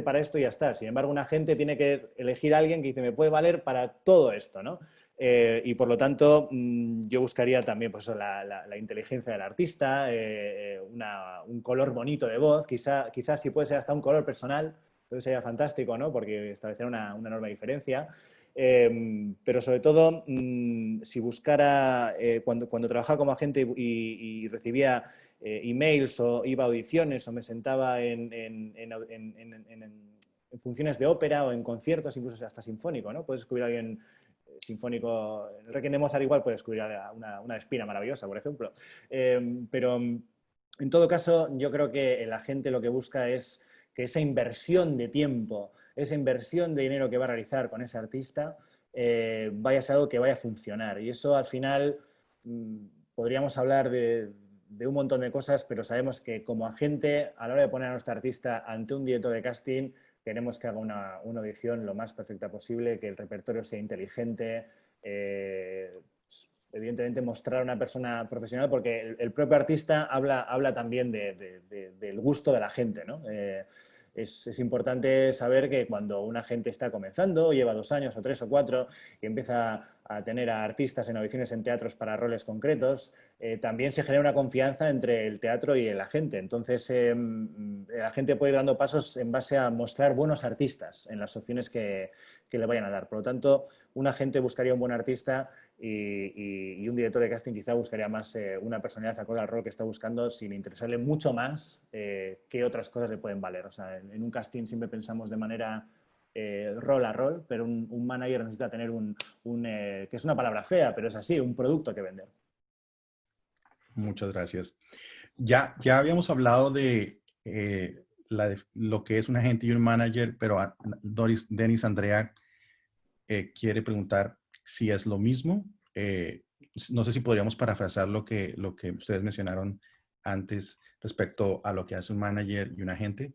para esto y ya está. Sin embargo, un agente tiene que elegir a alguien que dice, me puede valer para todo esto, ¿no? Y por lo tanto, yo buscaría también pues, la inteligencia del artista, un color bonito de voz, quizás si puede ser hasta un color personal, eso sería fantástico, ¿no? Porque establecer una enorme diferencia. Pero sobre todo, si buscara, cuando trabajaba como agente y recibía emails o iba a audiciones o me sentaba en funciones de ópera o en conciertos, incluso hasta sinfónico, ¿no? Puedes descubrir a alguien sinfónico, en el Requiem de Mozart igual puedes descubrir a una espina maravillosa, por ejemplo. Pero en todo caso, yo creo que el agente lo que busca es que esa inversión de tiempo, esa inversión de dinero que va a realizar con ese artista vaya a ser algo que vaya a funcionar. Y eso al final podríamos hablar de un montón de cosas, pero sabemos que como agente, a la hora de poner a nuestro artista ante un director de casting, queremos que haga una audición lo más perfecta posible, que el repertorio sea inteligente, evidentemente mostrar a una persona profesional, porque el propio artista habla también del gusto de la gente, ¿no? Es importante saber que cuando una gente está comenzando, lleva 2 años o 3 o 4 y empieza a tener a artistas en audiciones en teatros para roles concretos, también se genera una confianza entre el teatro y el agente. Entonces, el agente puede ir dando pasos en base a mostrar buenos artistas en las opciones que le vayan a dar. Por lo tanto, un agente buscaría un buen artista y un director de casting quizá buscaría más una personalidad acorde al rol que está buscando sin interesarle mucho más qué otras cosas le pueden valer. O sea, en un casting siempre pensamos de manera rol a rol, pero un manager necesita tener que es una palabra fea, pero es así, un producto que vender. Muchas gracias. Ya habíamos hablado de lo que es un agente y un manager, pero Denis Andrea quiere preguntar si es lo mismo. No sé si podríamos parafrasar lo que ustedes mencionaron antes respecto a lo que hace un manager y un agente.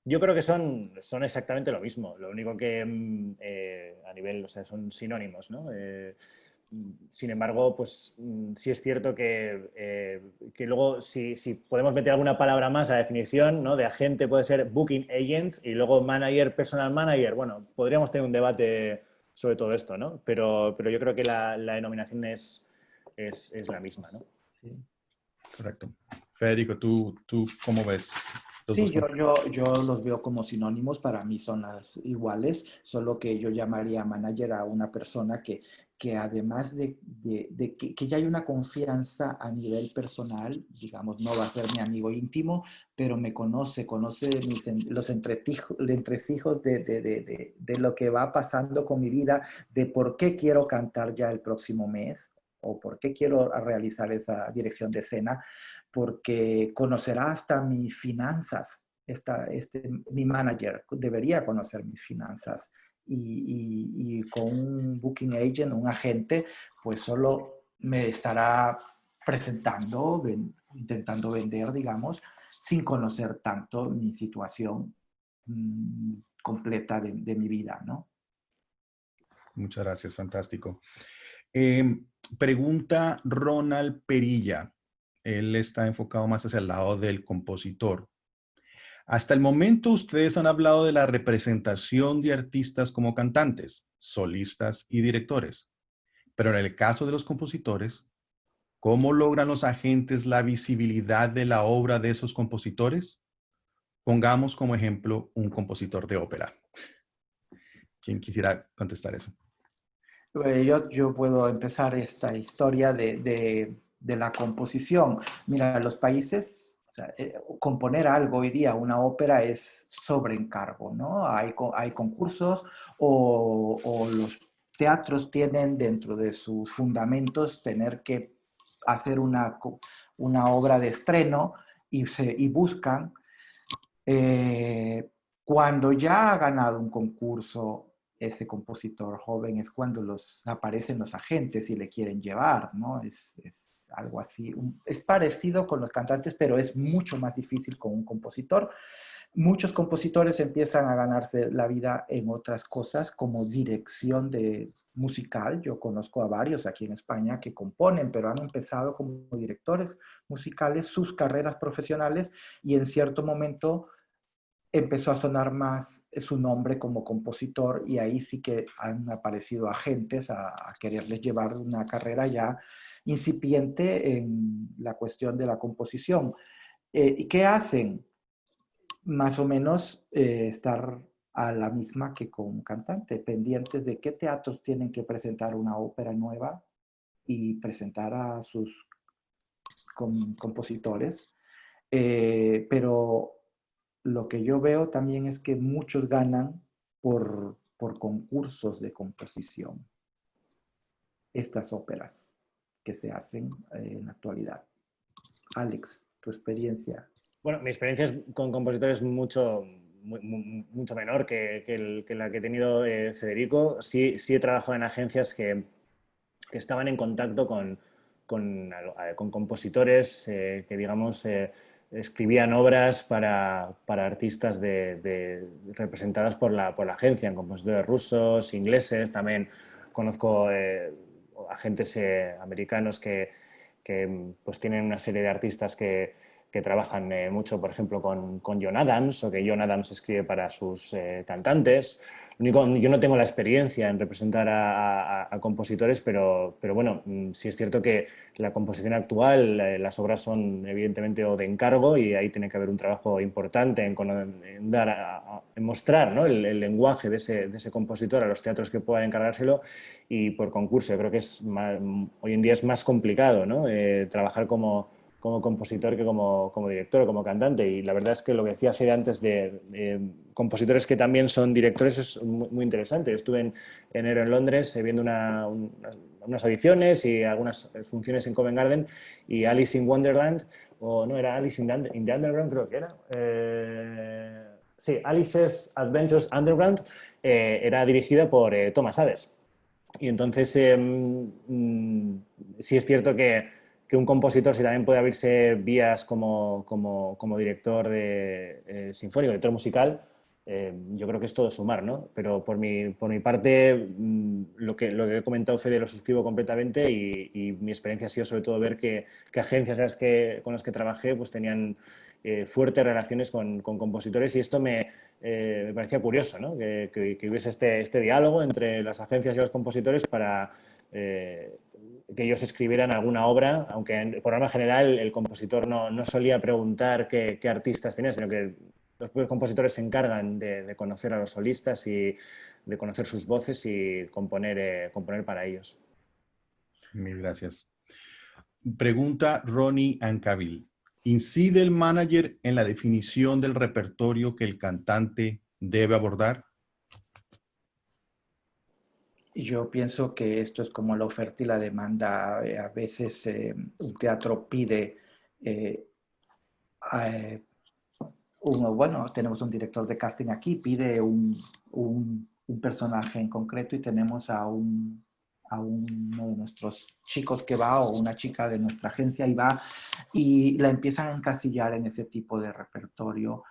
Yo creo que son exactamente lo mismo. Lo único que a nivel, o sea, son sinónimos, ¿no? Sin embargo, pues sí es cierto que luego si podemos meter alguna palabra más a la definición, ¿no? De agente puede ser booking agent y luego manager, personal manager. Bueno, podríamos tener un debate sobre todo esto, ¿no? Pero yo creo que la denominación es la misma, ¿no? Sí. Correcto. Federico, ¿tú cómo ves? Sí, yo los veo como sinónimos, para mí son las iguales, solo que yo llamaría manager a una persona que además de que ya hay una confianza a nivel personal, digamos, no va a ser mi amigo íntimo, pero me conoce los entresijos de lo que va pasando con mi vida, de por qué quiero cantar ya el próximo mes o por qué quiero realizar esa dirección de escena, porque conocerá hasta mis finanzas. Mi manager debería conocer mis finanzas y con un booking agent, un agente, pues solo me estará presentando, intentando vender, digamos, sin conocer tanto mi situación completa de mi vida, ¿no? Muchas gracias, fantástico. Pregunta Ronald Perilla. Él está enfocado más hacia el lado del compositor. Hasta el momento ustedes han hablado de la representación de artistas como cantantes, solistas y directores. Pero en el caso de los compositores, ¿cómo logran los agentes la visibilidad de la obra de esos compositores? Pongamos como ejemplo un compositor de ópera. ¿Quién quisiera contestar eso? Yo puedo empezar esta historia de la composición. Mira, los países, o sea, componer algo hoy día, una ópera, es sobre encargo, ¿no? Hay concursos o los teatros tienen dentro de sus fundamentos tener que hacer una obra de estreno y buscan, cuando ya ha ganado un concurso ese compositor joven, es cuando aparecen los agentes y le quieren llevar, ¿no? Es algo así. Es parecido con los cantantes, pero es mucho más difícil con un compositor. Muchos compositores empiezan a ganarse la vida en otras cosas, como dirección musical. Yo conozco a varios aquí en España que componen, pero han empezado como directores musicales, sus carreras profesionales, y en cierto momento empezó a sonar más su nombre como compositor, y ahí sí que han aparecido agentes a quererles llevar una carrera ya incipiente en la cuestión de la composición. ¿Y qué hacen? Más o menos estar a la misma que con un cantante, pendientes de qué teatros tienen que presentar una ópera nueva y presentar a sus compositores. Pero lo que yo veo también es que muchos ganan por concursos de composición, estas óperas que se hacen en la actualidad. Alex, tu experiencia. Bueno, mi experiencia con compositores es mucho menor que la que he tenido Federico. Sí he trabajado en agencias que estaban en contacto con compositores que, digamos, escribían obras para artistas representadas por la agencia, en compositores rusos, ingleses. También conozco agentes americanos que pues tienen una serie de artistas que trabajan mucho, por ejemplo, con John Adams, o que John Adams escribe para sus cantantes. Yo no tengo la experiencia en representar a compositores, pero bueno, sí es cierto que la composición actual, las obras son evidentemente o de encargo, y ahí tiene que haber un trabajo importante en mostrar, ¿no?, el lenguaje de ese compositor a los teatros que puedan encargárselo, y por concurso. Yo creo que hoy en día es más complicado, ¿no?, trabajar como compositor que como director o como cantante. Y la verdad es que lo que decía Fede antes de compositores que también son directores es muy interesante. Estuve en enero en Londres viendo unas audiciones y algunas funciones en Covent Garden, y Alice in Wonderland, o no, era Alice in the Underground, creo que era. Sí, Alice's Adventures Underground, era dirigida por Thomas Hades. Y entonces sí es cierto que un compositor, si también puede abrirse vías como director sinfónico, director musical, yo creo que es todo sumar, ¿no? Pero por mi parte, lo que he comentado, Fede, lo suscribo completamente, y mi experiencia ha sido sobre todo ver que agencias con las que trabajé pues tenían fuertes relaciones con compositores, y esto me parecía curioso, ¿no?, que hubiese este diálogo entre las agencias y los compositores para que ellos escribieran alguna obra, aunque por norma general el compositor no solía preguntar qué artistas tenía, sino que los propios compositores se encargan de conocer a los solistas y de conocer sus voces y componer para ellos. Mil gracias. Pregunta Ronnie Ancabil. ¿Incide el manager en la definición del repertorio que el cantante debe abordar? Yo pienso que esto es como la oferta y la demanda. A veces un teatro pide, bueno, tenemos un director de casting aquí, pide un personaje en concreto, y tenemos a uno de nuestros chicos que va, o una chica de nuestra agencia, y va, y la empiezan a encasillar en ese tipo de repertorio.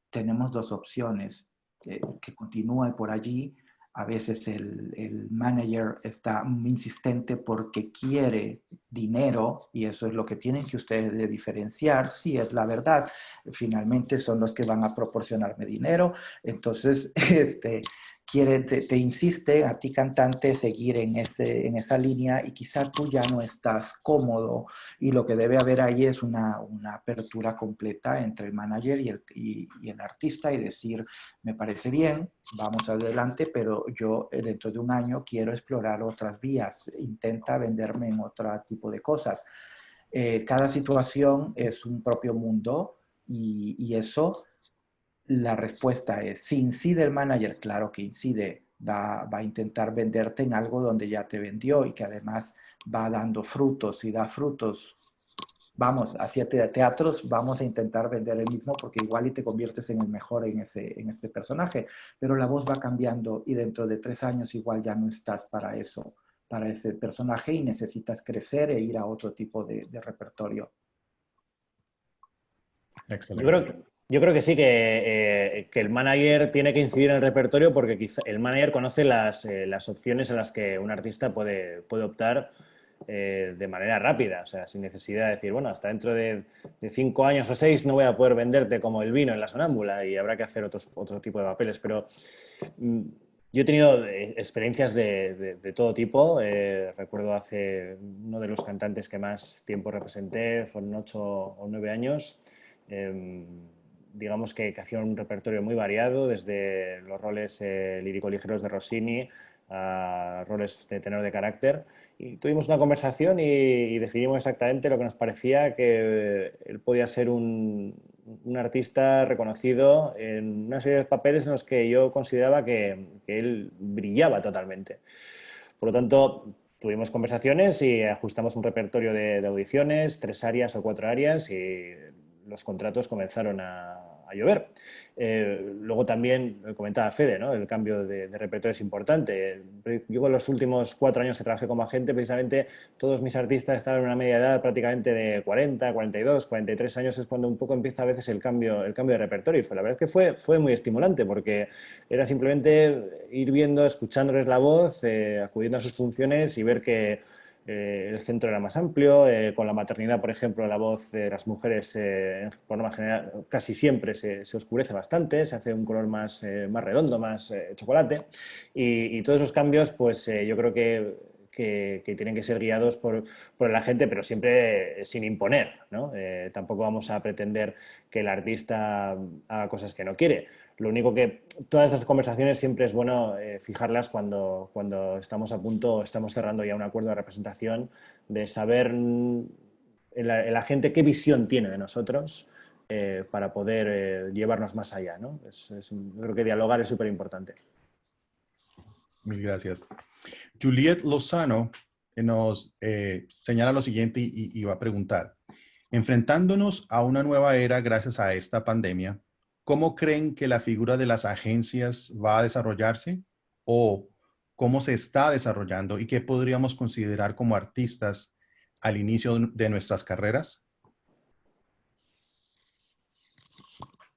Tenemos dos opciones. que continúe por allí. A veces el manager está insistente porque quiere dinero y eso es lo que tienen que ustedes de diferenciar. Sí, es la verdad. Finalmente son los que van a proporcionarme dinero. Entonces, te insiste a ti cantante seguir en esa línea y quizá tú ya no estás cómodo y lo que debe haber ahí es una apertura completa entre el manager y el artista y decir, me parece bien, vamos adelante, pero yo dentro de un año quiero explorar otras vías, intenta venderme en otro tipo de cosas. Cada situación es un propio mundo y eso, la respuesta es, si incide el manager, claro que incide, va a intentar venderte en algo donde ya te vendió y que además va dando frutos y da frutos. Vamos, hacia teatros, vamos a intentar vender el mismo porque igual y te conviertes en el mejor en ese personaje, pero la voz va cambiando y dentro de 3 años igual ya no estás para eso, para ese personaje y necesitas crecer e ir a otro tipo de repertorio. Excelente. Yo creo que sí, que el manager tiene que incidir en el repertorio porque quizá el manager conoce las opciones a las que un artista puede optar de manera rápida, o sea, sin necesidad de decir, bueno, hasta dentro de 5 años o 6 no voy a poder venderte como el vino en la sonámbula y habrá que hacer otro tipo de papeles, pero yo he tenido experiencias de todo tipo. Recuerdo hace uno de los cantantes que más tiempo representé, fueron 8 o 9 años, digamos que hacía un repertorio muy variado, desde los roles lírico-ligeros de Rossini a roles de tenor de carácter. Y tuvimos una conversación y definimos exactamente lo que nos parecía que él podía ser un artista reconocido en una serie de papeles en los que yo consideraba que él brillaba totalmente. Por lo tanto, tuvimos conversaciones y ajustamos un repertorio de audiciones, 3 áreas o 4 áreas y los contratos comenzaron a llover. Luego también comentaba Fede, ¿no? El cambio de repertorio es importante. Yo en los últimos 4 años que trabajé como agente, precisamente todos mis artistas estaban en una media edad prácticamente de 40, 42, 43 años, es cuando un poco empieza a veces el cambio de repertorio. Y la verdad es que fue muy estimulante porque era simplemente ir viendo, escuchándoles la voz, acudiendo a sus funciones y ver que el centro era más amplio, con la maternidad, por ejemplo, la voz de las mujeres, por norma general, casi siempre se oscurece bastante, se hace un color más redondo, más chocolate, y todos esos cambios, pues yo creo que tienen que ser guiados por la gente, pero siempre sin imponer, ¿no? Tampoco vamos a pretender que el artista haga cosas que no quiere. Lo único que todas estas conversaciones siempre es bueno fijarlas cuando estamos a punto, estamos cerrando ya un acuerdo de representación, de saber el agente qué visión tiene de nosotros para poder llevarnos más allá, ¿no? Yo creo que dialogar es súper importante. Mil gracias. Juliet Lozano nos señala lo siguiente y va a preguntar, enfrentándonos a una nueva era gracias a esta pandemia, ¿cómo creen que la figura de las agencias va a desarrollarse o cómo se está desarrollando y qué podríamos considerar como artistas al inicio de nuestras carreras?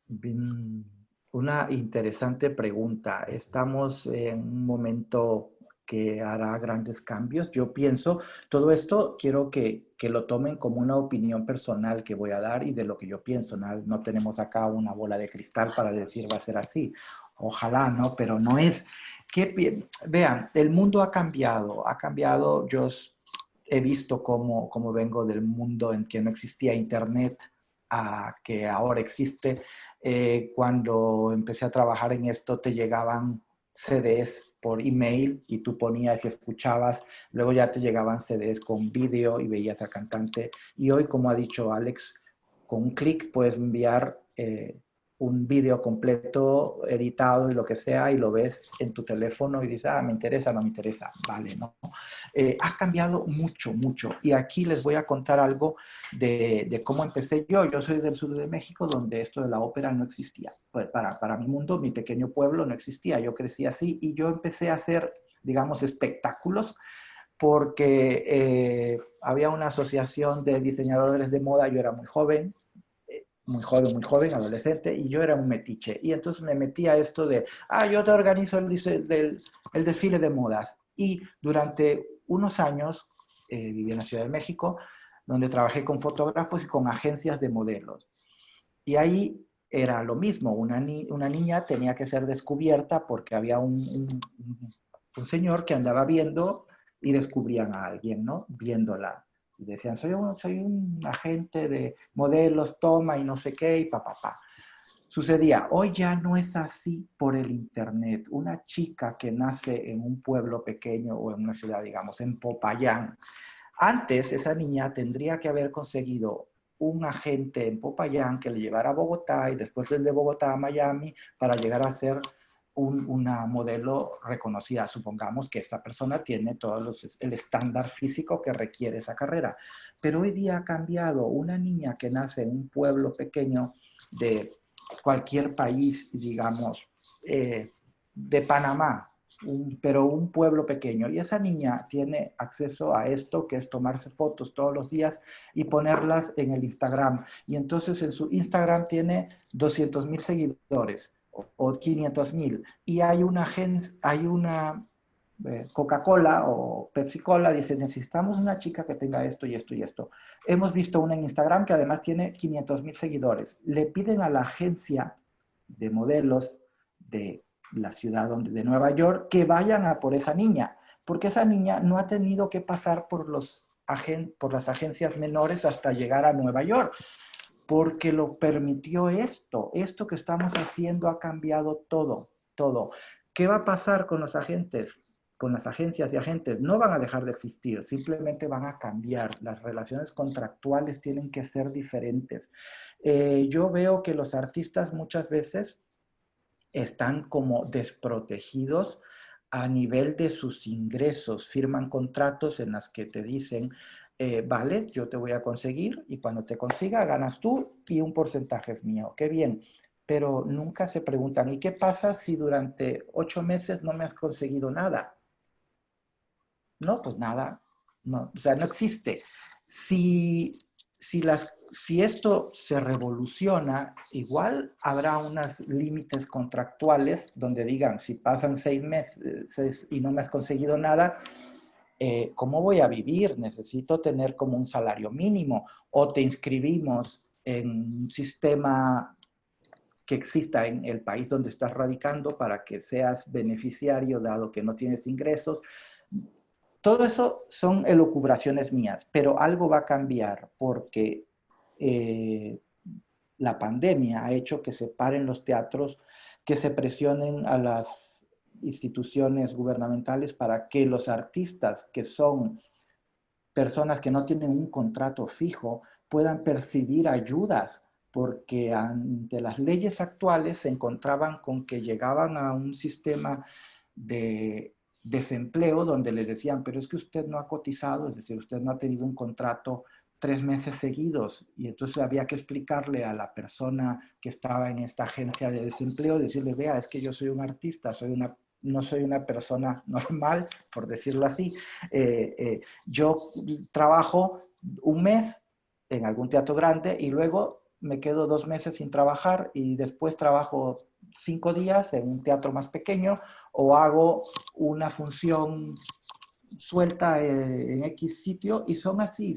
Bien, una interesante pregunta. Estamos en un momento que hará grandes cambios. Yo pienso, todo esto quiero que lo tomen como una opinión personal que voy a dar y de lo que yo pienso. No tenemos acá una bola de cristal para decir va a ser así. Ojalá, ¿no? Pero no es. Vean, el mundo ha cambiado. Yo he visto cómo vengo del mundo en que no existía internet a que ahora existe. Cuando empecé a trabajar en esto, te llegaban CDs por email y tú ponías y escuchabas, luego ya te llegaban CDs con vídeo y veías al cantante. Y hoy, como ha dicho Alex, con un clic puedes enviar un vídeo completo, editado y lo que sea, y lo ves en tu teléfono y dices, me interesa, no me interesa, vale, ¿no? Ha cambiado mucho, mucho. Y aquí les voy a contar algo de cómo empecé yo. Yo soy del sur de México, donde esto de la ópera no existía. Pues para mi mundo, mi pequeño pueblo no existía. Yo crecí así y yo empecé a hacer, digamos, espectáculos porque había una asociación de diseñadores de moda, yo era muy joven, muy joven, adolescente, y yo era un metiche. Y entonces me metí a esto de, yo te organizo el desfile de modas. Y durante unos años viví en la Ciudad de México, donde trabajé con fotógrafos y con agencias de modelos. Y ahí era lo mismo, una niña tenía que ser descubierta porque había un señor que andaba viendo y descubrían a alguien, ¿no? Viéndola. Y decían, soy un agente de modelos, toma y no sé qué, y pa. Sucedía, hoy ya no es así por el internet. Una chica que nace en un pueblo pequeño o en una ciudad, digamos, en Popayán, antes esa niña tendría que haber conseguido un agente en Popayán que le llevara a Bogotá y después de Bogotá a Miami para llegar a ser una modelo reconocida. Supongamos que esta persona tiene el estándar físico que requiere esa carrera. Pero hoy día ha cambiado. Una niña que nace en un pueblo pequeño de cualquier país, digamos, de Panamá, pero un pueblo pequeño. Y esa niña tiene acceso a esto, que es tomarse fotos todos los días y ponerlas en el Instagram. Y entonces en su Instagram tiene 200,000 seguidores o 500,000. Y hay una Coca-Cola o Pepsi-Cola dice, necesitamos una chica que tenga esto y esto y esto. Hemos visto una en Instagram que además tiene 500,000 seguidores. Le piden a la agencia de modelos de la ciudad de Nueva York que vayan a por esa niña, porque esa niña no ha tenido que pasar por las agencias menores hasta llegar a Nueva York, porque lo permitió esto. Esto que estamos haciendo ha cambiado todo. ¿Qué va a pasar con los agentes? Con las agencias y agentes no van a dejar de existir, simplemente van a cambiar. Las relaciones contractuales tienen que ser diferentes. Yo veo que los artistas muchas veces están como desprotegidos a nivel de sus ingresos. Firman contratos en los que te dicen, vale, yo te voy a conseguir y cuando te consiga ganas tú y un porcentaje es mío. Qué bien. Pero nunca se preguntan, ¿y qué pasa si durante 8 meses no me has conseguido nada? No, pues nada. No, o sea, no existe. Si esto se revoluciona, igual habrá unos límites contractuales donde digan, si pasan 6 meses y no me has conseguido nada, ¿cómo voy a vivir? Necesito tener como un salario mínimo, o te inscribimos en un sistema que exista en el país donde estás radicando para que seas beneficiario dado que no tienes ingresos. Todo eso son elucubraciones mías, pero algo va a cambiar porque la pandemia ha hecho que se paren los teatros, que se presionen a las instituciones gubernamentales para que los artistas, que son personas que no tienen un contrato fijo, puedan percibir ayudas, porque ante las leyes actuales se encontraban con que llegaban a un sistema de desempleo donde les decían, pero es que usted no ha cotizado, es decir, usted no ha tenido un contrato 3 meses seguidos, y entonces había que explicarle a la persona que estaba en esta agencia de desempleo, decirle, vea, es que yo soy un artista, no soy una persona normal, por decirlo así. Yo trabajo un mes en algún teatro grande y luego me quedo 2 meses sin trabajar y después trabajo 5 días en un teatro más pequeño o hago una función suelta en X sitio y son así.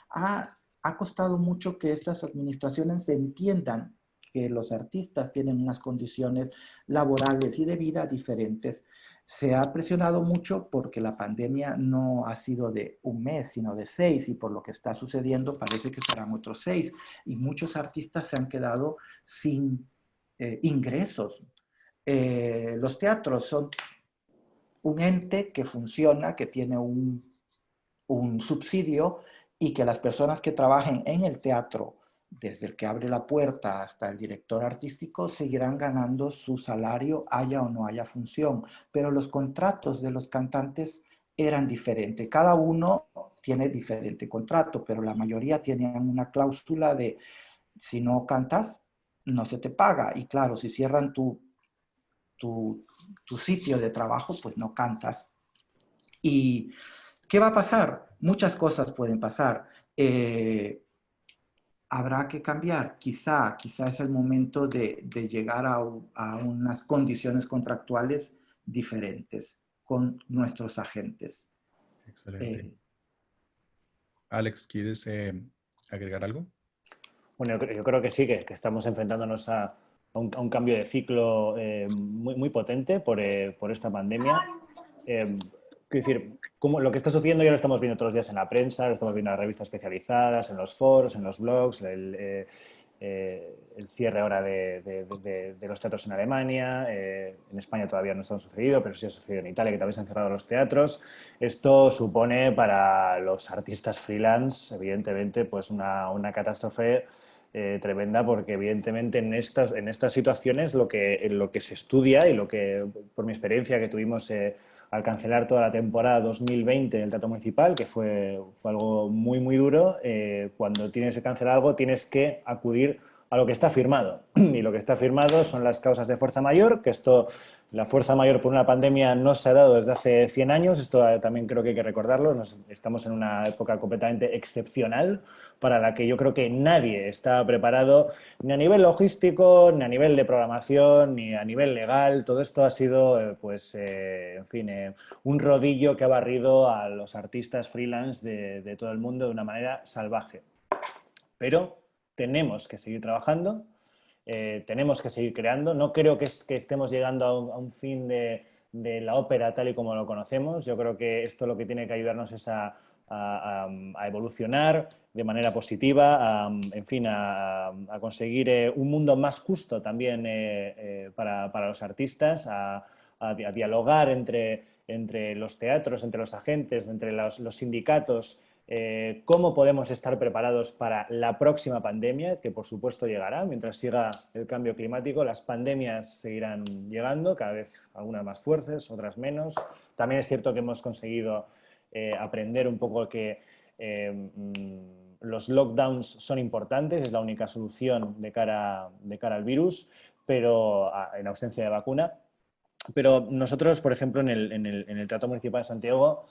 Ha costado mucho que estas administraciones entiendan que los artistas tienen unas condiciones laborales y de vida diferentes. Se ha presionado mucho porque la pandemia no ha sido de un mes, sino de 6, y por lo que está sucediendo parece que serán otros 6. Y muchos artistas se han quedado sin ingresos. Los teatros son un ente que funciona, que tiene un subsidio, y que las personas que trabajen en el teatro, desde el que abre la puerta hasta el director artístico, seguirán ganando su salario, haya o no haya función. Pero los contratos de los cantantes eran diferentes. Cada uno tiene diferente contrato, pero la mayoría tenían una cláusula de si no cantas, no se te paga. Y claro, si cierran tu sitio de trabajo, pues no cantas. ¿Y qué va a pasar? Muchas cosas pueden pasar. habrá que cambiar. Quizá es el momento de llegar a unas condiciones contractuales diferentes con nuestros agentes. Excelente. Alex, ¿quieres agregar algo? Bueno, yo creo que sí, que estamos enfrentándonos a un cambio de ciclo muy potente por esta pandemia. Quiero decir, lo que está sucediendo ya lo estamos viendo todos los días en la prensa, lo estamos viendo en las revistas especializadas, en los foros, en los blogs, el cierre ahora de los teatros en Alemania. En España todavía no está sucedido, pero sí ha sucedido en Italia, que también se han cerrado los teatros. Esto supone para los artistas freelance, evidentemente, pues una catástrofe tremenda, porque evidentemente en estas situaciones lo que se estudia, y lo que, por mi experiencia que tuvimos al cancelar toda la temporada 2020 del Teatro Municipal, que fue algo muy duro, cuando tienes que cancelar algo tienes que acudir a lo que está firmado. Y lo que está firmado son las causas de fuerza mayor, que la fuerza mayor por una pandemia no se ha dado desde hace 100 años, esto también creo que hay que recordarlo. Estamos en una época completamente excepcional para la que yo creo que nadie está preparado, ni a nivel logístico, ni a nivel de programación, ni a nivel legal. Todo esto ha sido, en fin, un rodillo que ha barrido a los artistas freelance de todo el mundo de una manera salvaje. Pero tenemos que seguir trabajando, tenemos que seguir creando. No creo que estemos llegando a un fin de la ópera tal y como lo conocemos. Yo creo que esto lo que tiene que ayudarnos es a evolucionar de manera positiva, en fin, a conseguir un mundo más justo también para los artistas, a dialogar entre los teatros, entre los agentes, entre los sindicatos. Cómo podemos estar preparados para la próxima pandemia, que por supuesto llegará. Mientras siga el cambio climático, las pandemias seguirán llegando, cada vez algunas más fuertes, otras menos. También es cierto que hemos conseguido aprender un poco que los lockdowns son importantes, es la única solución de cara al virus, pero en ausencia de vacuna. Pero nosotros, por ejemplo, en el Teatro Municipal de Santiago,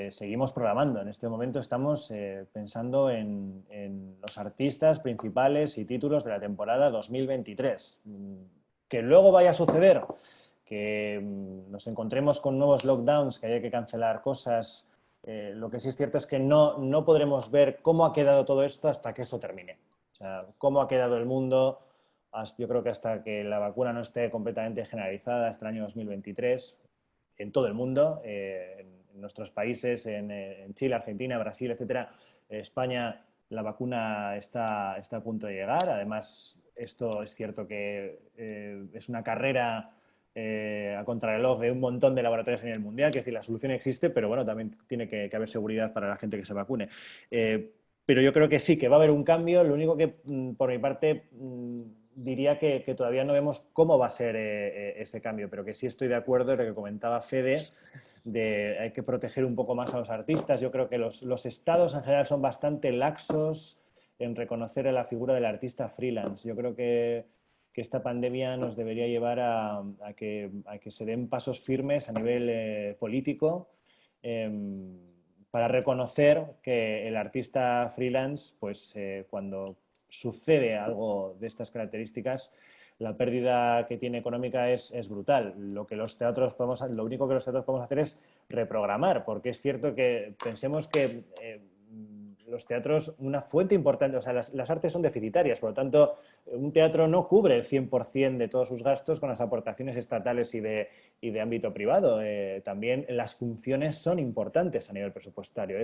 seguimos programando. En este momento estamos pensando en los artistas principales y títulos de la temporada 2023. Que luego vaya a suceder que nos encontremos con nuevos lockdowns, que haya que cancelar cosas. Lo que sí es cierto es que no podremos ver cómo ha quedado todo esto hasta que esto termine. O sea, cómo ha quedado el mundo, yo creo que hasta que la vacuna no esté completamente generalizada, hasta el año 2023, en todo el mundo, en nuestros países, en Chile, Argentina, Brasil, etcétera. España, la vacuna está a punto de llegar. Además, esto es cierto que es una carrera a contrarreloj de un montón de laboratorios a nivel mundial, que es decir, la solución existe, pero bueno, también tiene que haber seguridad para la gente que se vacune. Pero yo creo que sí, que va a haber un cambio. Lo único que, por mi parte, diría que todavía no vemos cómo va a ser ese cambio, pero que sí estoy de acuerdo en lo que comentaba Fede, hay que proteger un poco más a los artistas. Yo creo que los estados en general son bastante laxos en reconocer a la figura del artista freelance. Yo creo que esta pandemia nos debería llevar a que se den pasos firmes a nivel político para reconocer que el artista freelance, pues cuando sucede algo de estas características, la pérdida que tiene económica es brutal. Lo único que los teatros podemos hacer es reprogramar, porque es cierto que pensemos que los teatros, una fuente importante, o sea, las artes son deficitarias, por lo tanto, un teatro no cubre el 100% de todos sus gastos con las aportaciones estatales y de ámbito privado. También las funciones son importantes a nivel presupuestario.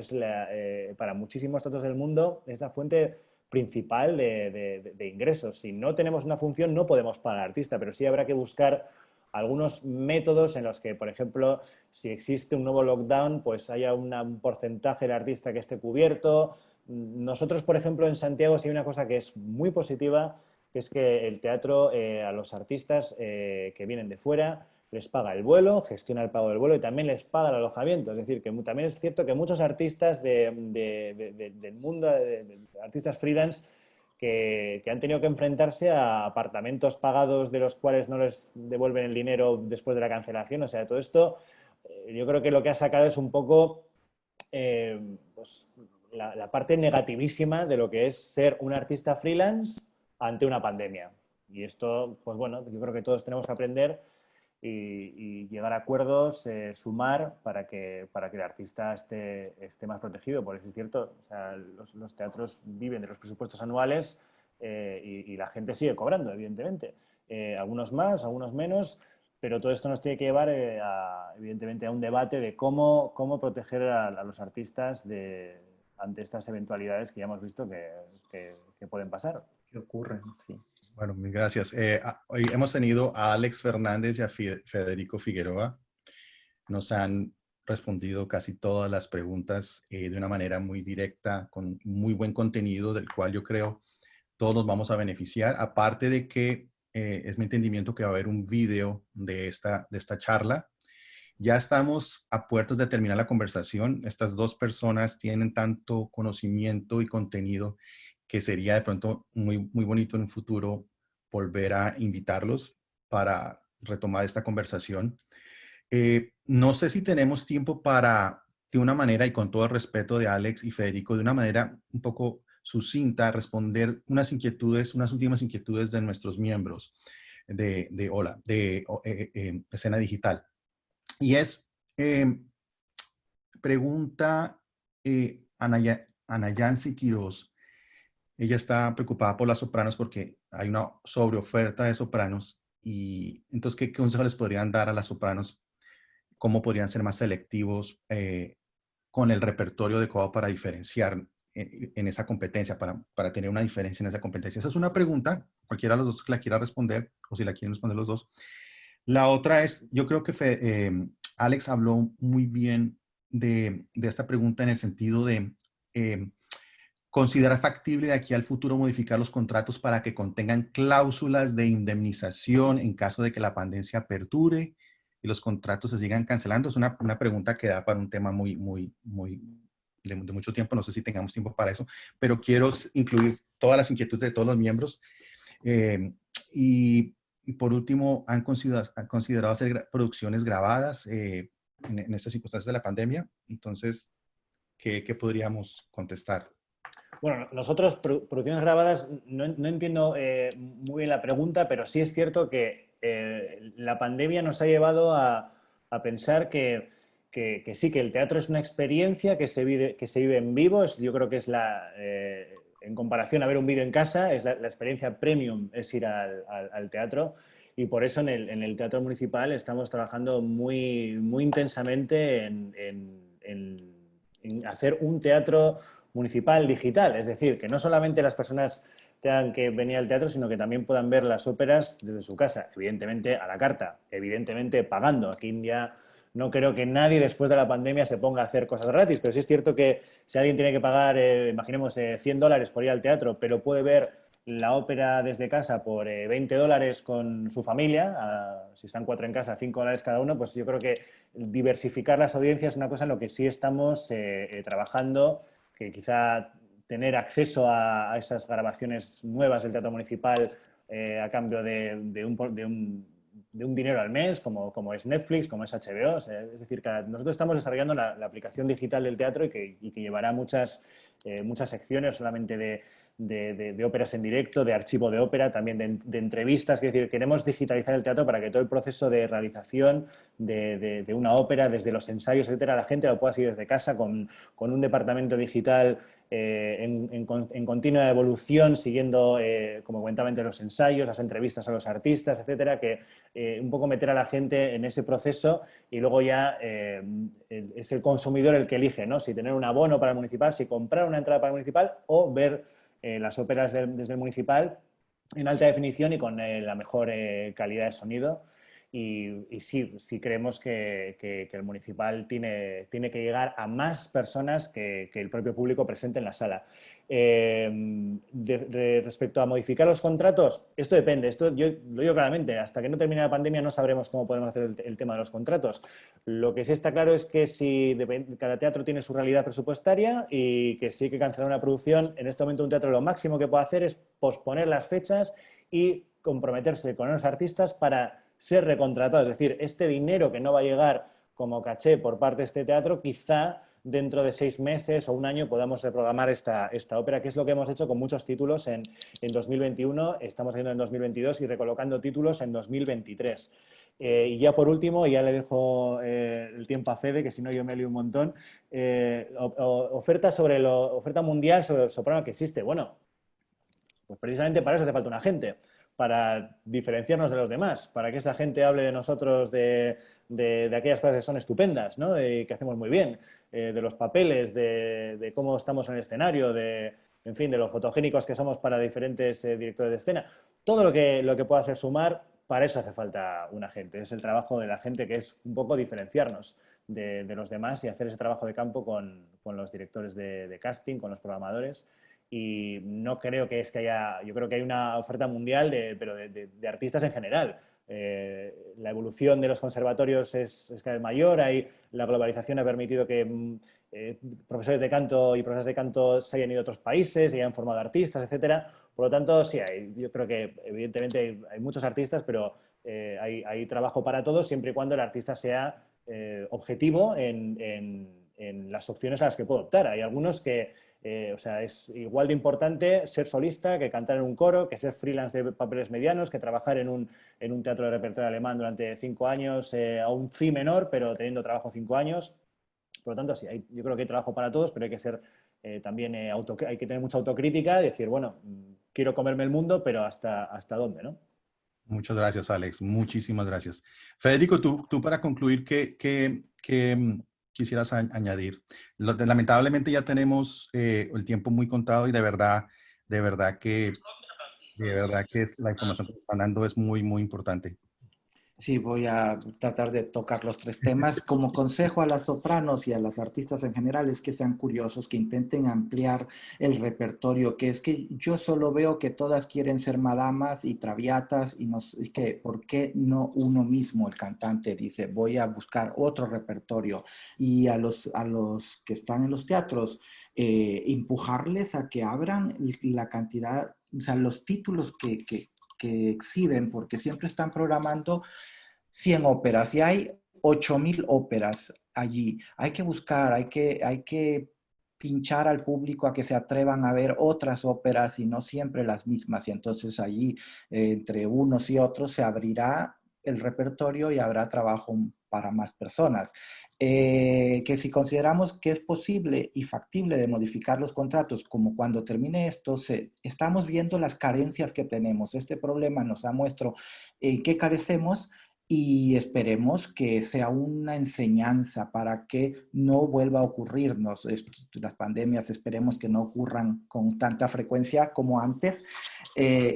Para muchísimos teatros del mundo es la fuente principal de ingresos. Si no tenemos una función, no podemos pagar al artista, pero sí habrá que buscar algunos métodos en los que, por ejemplo, si existe un nuevo lockdown, pues haya un porcentaje del artista que esté cubierto. Nosotros, por ejemplo, en Santiago sí hay una cosa que es muy positiva, que es que el teatro a los artistas que vienen de fuera les paga el vuelo, gestiona el pago del vuelo y también les paga el alojamiento. Es decir, que también es cierto que muchos artistas del mundo, de artistas freelance, que han tenido que enfrentarse a apartamentos pagados de los cuales no les devuelven el dinero después de la cancelación. O sea, todo esto yo creo que lo que ha sacado es un poco pues, la parte negativísima de lo que es ser un artista freelance ante una pandemia. Y esto, pues bueno, yo creo que todos tenemos que aprender y llegar a acuerdos, sumar para que el artista esté más protegido, porque es cierto, o sea, los teatros viven de los presupuestos anuales y la gente sigue cobrando, evidentemente. Algunos más, algunos menos, pero todo esto nos tiene que llevar, evidentemente, a un debate de cómo proteger a los artistas ante estas eventualidades que ya hemos visto que pueden pasar. ¿Qué ocurre? Sí. Bueno, mil gracias. Hoy hemos tenido a Alex Fernández y a Federico Figueroa. Nos han respondido casi todas las preguntas de una manera muy directa, con muy buen contenido, del cual yo creo todos nos vamos a beneficiar. Aparte de que es mi entendimiento que va a haber un video de esta charla. Ya estamos a puertas de terminar la conversación. Estas dos personas tienen tanto conocimiento y contenido que sería de pronto muy, muy bonito en un futuro volver a invitarlos para retomar esta conversación. No sé si tenemos tiempo para, de una manera, y con todo el respeto de Alex y Federico, de una manera un poco sucinta, responder unas últimas inquietudes de nuestros miembros de Escena Digital. Y es, pregunta Anayansi Quiroz. Ella está preocupada por las sopranos porque hay una sobreoferta de sopranos. Y entonces, ¿qué consejo les podrían dar a las sopranos? ¿Cómo podrían ser más selectivos con el repertorio adecuado para diferenciar en esa competencia, para tener una diferencia en esa competencia? Esa es una pregunta, cualquiera de los dos que la quiera responder, o si la quieren responder los dos. La otra es, yo creo que Alex habló muy bien de esta pregunta en el sentido de considerar factible de aquí al futuro modificar los contratos para que contengan cláusulas de indemnización en caso de que la pandemia perdure y los contratos se sigan cancelando. Es una pregunta que da para un tema de mucho tiempo. No sé si tengamos tiempo para eso, pero quiero incluir todas las inquietudes de todos los miembros. Y por último, ¿han considerado hacer producciones grabadas en estas circunstancias de la pandemia? Entonces, ¿qué podríamos contestar? Bueno, nosotros, producciones grabadas, no entiendo muy bien la pregunta, pero sí es cierto que la pandemia nos ha llevado a pensar que sí, que el teatro es una experiencia que se vive en vivo. Yo creo que es en comparación a ver un vídeo en casa, es la experiencia premium, es ir al teatro. Y por eso en el Teatro Municipal estamos trabajando muy, muy intensamente en hacer un teatro municipal digital. Es decir, que no solamente las personas tengan que venir al teatro, sino que también puedan ver las óperas desde su casa, evidentemente a la carta, evidentemente pagando. Aquí ya no creo que nadie después de la pandemia se ponga a hacer cosas gratis, pero sí es cierto que si alguien tiene que pagar, imaginemos, $100 por ir al teatro, pero puede ver la ópera desde casa por $20 con su familia, si están 4 en casa, $5 cada uno, pues yo creo que diversificar las audiencias es una cosa en lo que sí estamos trabajando, que quizá tener acceso a esas grabaciones nuevas del Teatro Municipal a cambio de un dinero al mes, como es Netflix, como es HBO. O sea, es decir, nosotros estamos desarrollando la aplicación digital del teatro y que llevará muchas secciones, solamente de óperas en directo, de archivo de ópera, también de entrevistas. Es decir, queremos digitalizar el teatro para que todo el proceso de realización de una ópera, desde los ensayos, etcétera, la gente lo pueda seguir desde casa con un departamento digital en continua evolución, siguiendo, como comentaba antes, los ensayos, las entrevistas a los artistas, etcétera, que un poco meter a la gente en ese proceso y luego ya es el consumidor el que elige, ¿no? Si tener un abono para el municipal, si comprar una entrada para el municipal o ver las óperas desde el municipal en alta definición y con la mejor calidad de sonido. Y sí creemos que el municipal tiene que llegar a más personas que el propio público presente en la sala. Respecto a modificar los contratos, esto depende. Esto yo lo digo claramente, hasta que no termine la pandemia no sabremos cómo podemos hacer el tema de los contratos. Lo que sí está claro es que cada teatro tiene su realidad presupuestaria y que si hay que cancelar una producción, en este momento un teatro lo máximo que puede hacer es posponer las fechas y comprometerse con los artistas para ser recontratado. Es decir, este dinero que no va a llegar como caché por parte de este teatro, quizá dentro de 6 meses o un año podamos reprogramar esta ópera, que es lo que hemos hecho con muchos títulos en 2021, estamos haciendo en 2022 y recolocando títulos en 2023. Y ya por último, ya le dejo el tiempo a Fede, que si no yo me lío un montón, oferta mundial sobre el soprano que existe. Bueno, pues precisamente para eso hace falta un agente, para diferenciarnos de los demás, para que esa gente hable de nosotros de aquellas cosas que son estupendas, ¿no? Y que hacemos muy bien, de los papeles, de cómo estamos en el escenario, en fin, de lo fotogénicos que somos para diferentes directores de escena. Todo lo que pueda hacer sumar, para eso hace falta un agente. Es el trabajo de la gente, que es un poco diferenciarnos de los demás y hacer ese trabajo de campo con los directores de casting, con los programadores. Y no creo que haya, yo creo que hay una oferta mundial pero de artistas en general. La evolución de los conservatorios es cada vez mayor, la globalización ha permitido que profesores de canto y profesores de canto se hayan ido a otros países y hayan formado artistas, etcétera. Por lo tanto, sí, yo creo que evidentemente hay muchos artistas, pero hay trabajo para todos siempre y cuando el artista sea objetivo en las opciones a las que puede optar. Hay algunos que o sea, es igual de importante ser solista que cantar en un coro, que ser freelance de papeles medianos, que trabajar en un teatro de repertorio alemán durante 5 años a un fee menor, pero teniendo trabajo 5 años. Por lo tanto, sí, yo creo que hay trabajo para todos, pero hay que ser también, hay que tener mucha autocrítica y decir, bueno, quiero comerme el mundo, pero ¿hasta dónde, no? Muchas gracias, Alex. Muchísimas gracias. Federico, tú para concluir, ¿qué quisieras añadir? Lamentablemente ya tenemos el tiempo muy contado y de verdad que la información que nos están dando es muy, muy importante. Sí, voy a tratar de tocar los 3 temas. Como consejo a las sopranos y a las artistas en general es que sean curiosos, que intenten ampliar el repertorio, que es que yo solo veo que todas quieren ser madamas y traviatas y que ¿por qué no uno mismo, el cantante, dice, voy a buscar otro repertorio? Y a los que están en los teatros, empujarles a que abran la cantidad, o sea, los títulos que exhiben, porque siempre están programando 100 óperas y hay 8,000 óperas allí. Hay que buscar, hay que pinchar al público a que se atrevan a ver otras óperas y no siempre las mismas. Y entonces allí, entre unos y otros, se abrirá el repertorio y habrá trabajo para más personas. Que si consideramos que es posible y factible de modificar los contratos, como cuando termine esto, estamos viendo las carencias que tenemos. Este problema nos ha muestrado en qué carecemos y esperemos que sea una enseñanza para que no vuelva a ocurrirnos. Las pandemias esperemos que no ocurran con tanta frecuencia como antes,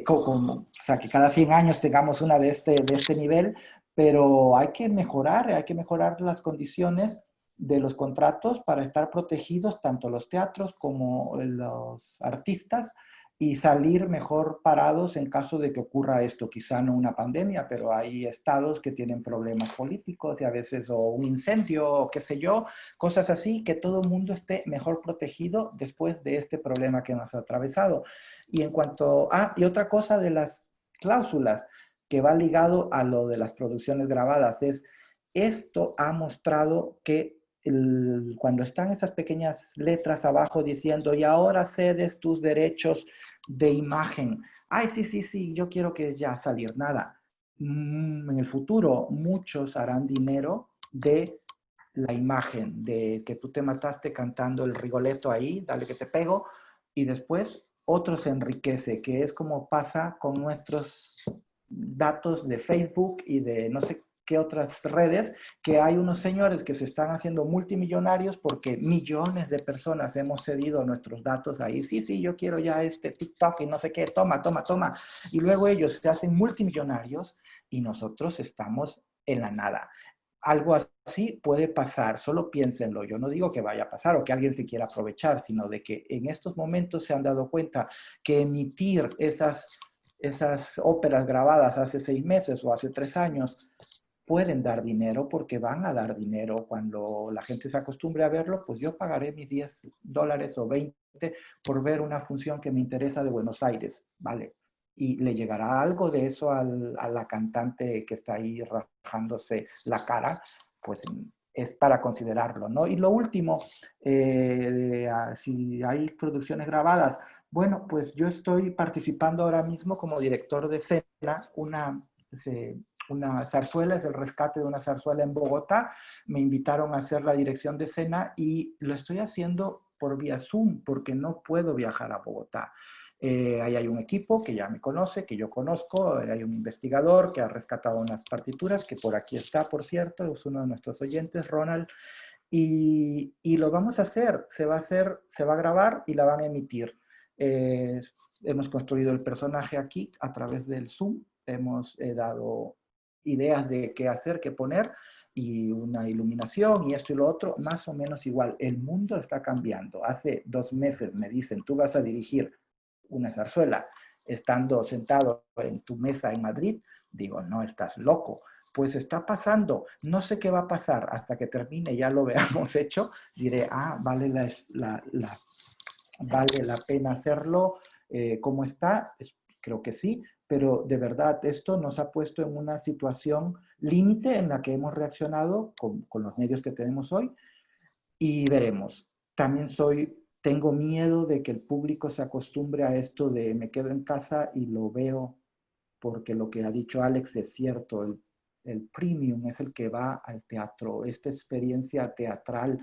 o sea, que cada 100 años tengamos una de este nivel, pero hay que mejorar las condiciones de los contratos para estar protegidos tanto los teatros como los artistas y salir mejor parados en caso de que ocurra esto, quizá no una pandemia, pero hay estados que tienen problemas políticos y a veces o un incendio o qué sé yo, cosas así, que todo el mundo esté mejor protegido después de este problema que nos ha atravesado. Y en cuanto y otra cosa de las cláusulas que va ligado a lo de las producciones grabadas es, esto ha mostrado que cuando están esas pequeñas letras abajo diciendo, y ahora cedes tus derechos de imagen. Ay, sí, yo quiero que ya salir. Nada. En el futuro, muchos harán dinero de la imagen, de que tú te mataste cantando el Rigoletto ahí, dale que te pego, y después otro se enriquece, que es como pasa con nuestros datos de Facebook y de no sé qué otras redes, que hay unos señores que se están haciendo multimillonarios porque millones de personas hemos cedido nuestros datos ahí. Sí, yo quiero ya este TikTok y no sé qué, toma. Y luego ellos se hacen multimillonarios y nosotros estamos en la nada. Algo así puede pasar, solo piénsenlo. Yo no digo que vaya a pasar o que alguien se quiera aprovechar, sino de que en estos momentos se han dado cuenta que emitir esas óperas grabadas hace 6 meses o hace 3 años pueden dar dinero porque van a dar dinero. Cuando la gente se acostumbre a verlo, pues yo pagaré mis $10 o 20 por ver una función que me interesa de Buenos Aires, ¿vale? Y le llegará algo de eso a la cantante que está ahí rajándose la cara, pues es para considerarlo, ¿no? Y lo último, si hay producciones grabadas, bueno, pues yo estoy participando ahora mismo como director de escena, una zarzuela, es el rescate de una zarzuela en Bogotá. Me invitaron a hacer la dirección de escena y lo estoy haciendo por vía Zoom, porque no puedo viajar a Bogotá. Ahí hay un equipo que ya me conoce, que yo conozco, hay un investigador que ha rescatado unas partituras, que por aquí está, por cierto, es uno de nuestros oyentes, Ronald, y lo vamos a hacer, se va a grabar y la van a emitir. Hemos construido el personaje aquí a través del Zoom, hemos dado ideas de qué hacer, qué poner, y una iluminación y esto y lo otro, más o menos igual. El mundo está cambiando. Hace 2 meses me dicen, tú vas a dirigir una zarzuela estando sentado en tu mesa en Madrid. Digo, no, estás loco. Pues está pasando. No sé qué va a pasar hasta que termine, ya lo veamos hecho. Diré, vale vale la pena hacerlo. ¿Cómo está? Creo que sí, pero de verdad esto nos ha puesto en una situación límite en la que hemos reaccionado con los medios que tenemos hoy y veremos. También tengo miedo de que el público se acostumbre a esto de me quedo en casa y lo veo, porque lo que ha dicho Alex es cierto, el premium es el que va al teatro. Esta experiencia teatral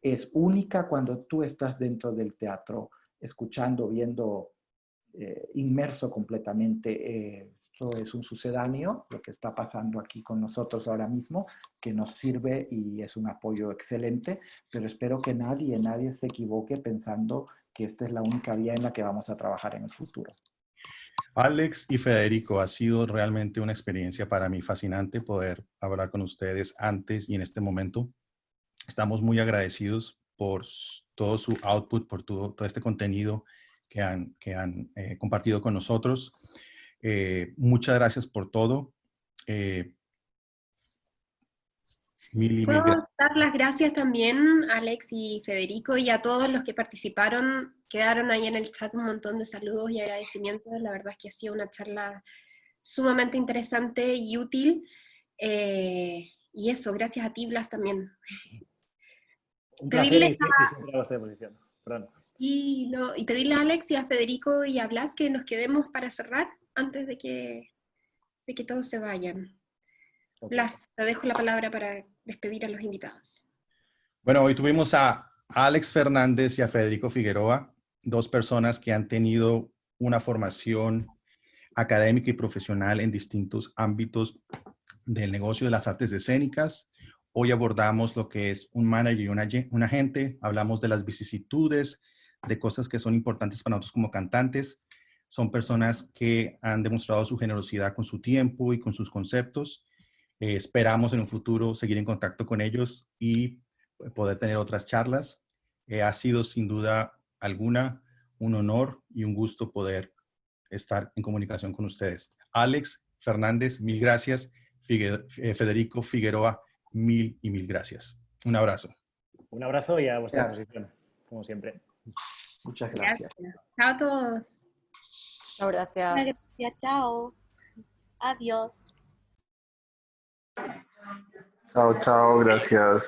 es única cuando tú estás dentro del teatro, escuchando, viendo, inmerso completamente. Esto es un sucedáneo, lo que está pasando aquí con nosotros ahora mismo, que nos sirve y es un apoyo excelente, pero espero que nadie se equivoque pensando que esta es la única vía en la que vamos a trabajar en el futuro. Alex y Federico, ha sido realmente una experiencia para mí fascinante poder hablar con ustedes antes y en este momento. Estamos muy agradecidos por todo su output, por todo este contenido que han compartido con nosotros. Muchas gracias por todo. Mil Puedo gracias. dar las gracias también a Alex y Federico y a todos los que participaron. Quedaron ahí en el chat un montón de saludos y agradecimientos. La verdad es que ha sido una charla sumamente interesante y útil. Y eso, gracias a ti, Blas, también. Un placer y siempre a vuestra disposición. Sí, no, y pedirle a Alex y a Federico y a Blas que nos quedemos para cerrar antes de que todos se vayan. Okay. Blas, te dejo la palabra para despedir a los invitados. Bueno, hoy tuvimos a Alex Fernández y a Federico Figueroa, 2 personas que han tenido una formación académica y profesional en distintos ámbitos del negocio de las artes escénicas. Hoy abordamos lo que es un manager y un agente. Hablamos de las vicisitudes, de cosas que son importantes para nosotros como cantantes. Son personas que han demostrado su generosidad con su tiempo y con sus conceptos. Esperamos en un futuro seguir en contacto con ellos y poder tener otras charlas. Ha sido sin duda alguna un honor y un gusto poder estar en comunicación con ustedes. Alex Fernández, mil gracias. Federico Figueroa, mil gracias. Un abrazo. Un abrazo y a vuestra disposición, como siempre. Muchas gracias. Chao a todos. No, gracias. Gracias, chao. Adiós. Chao, chao, gracias.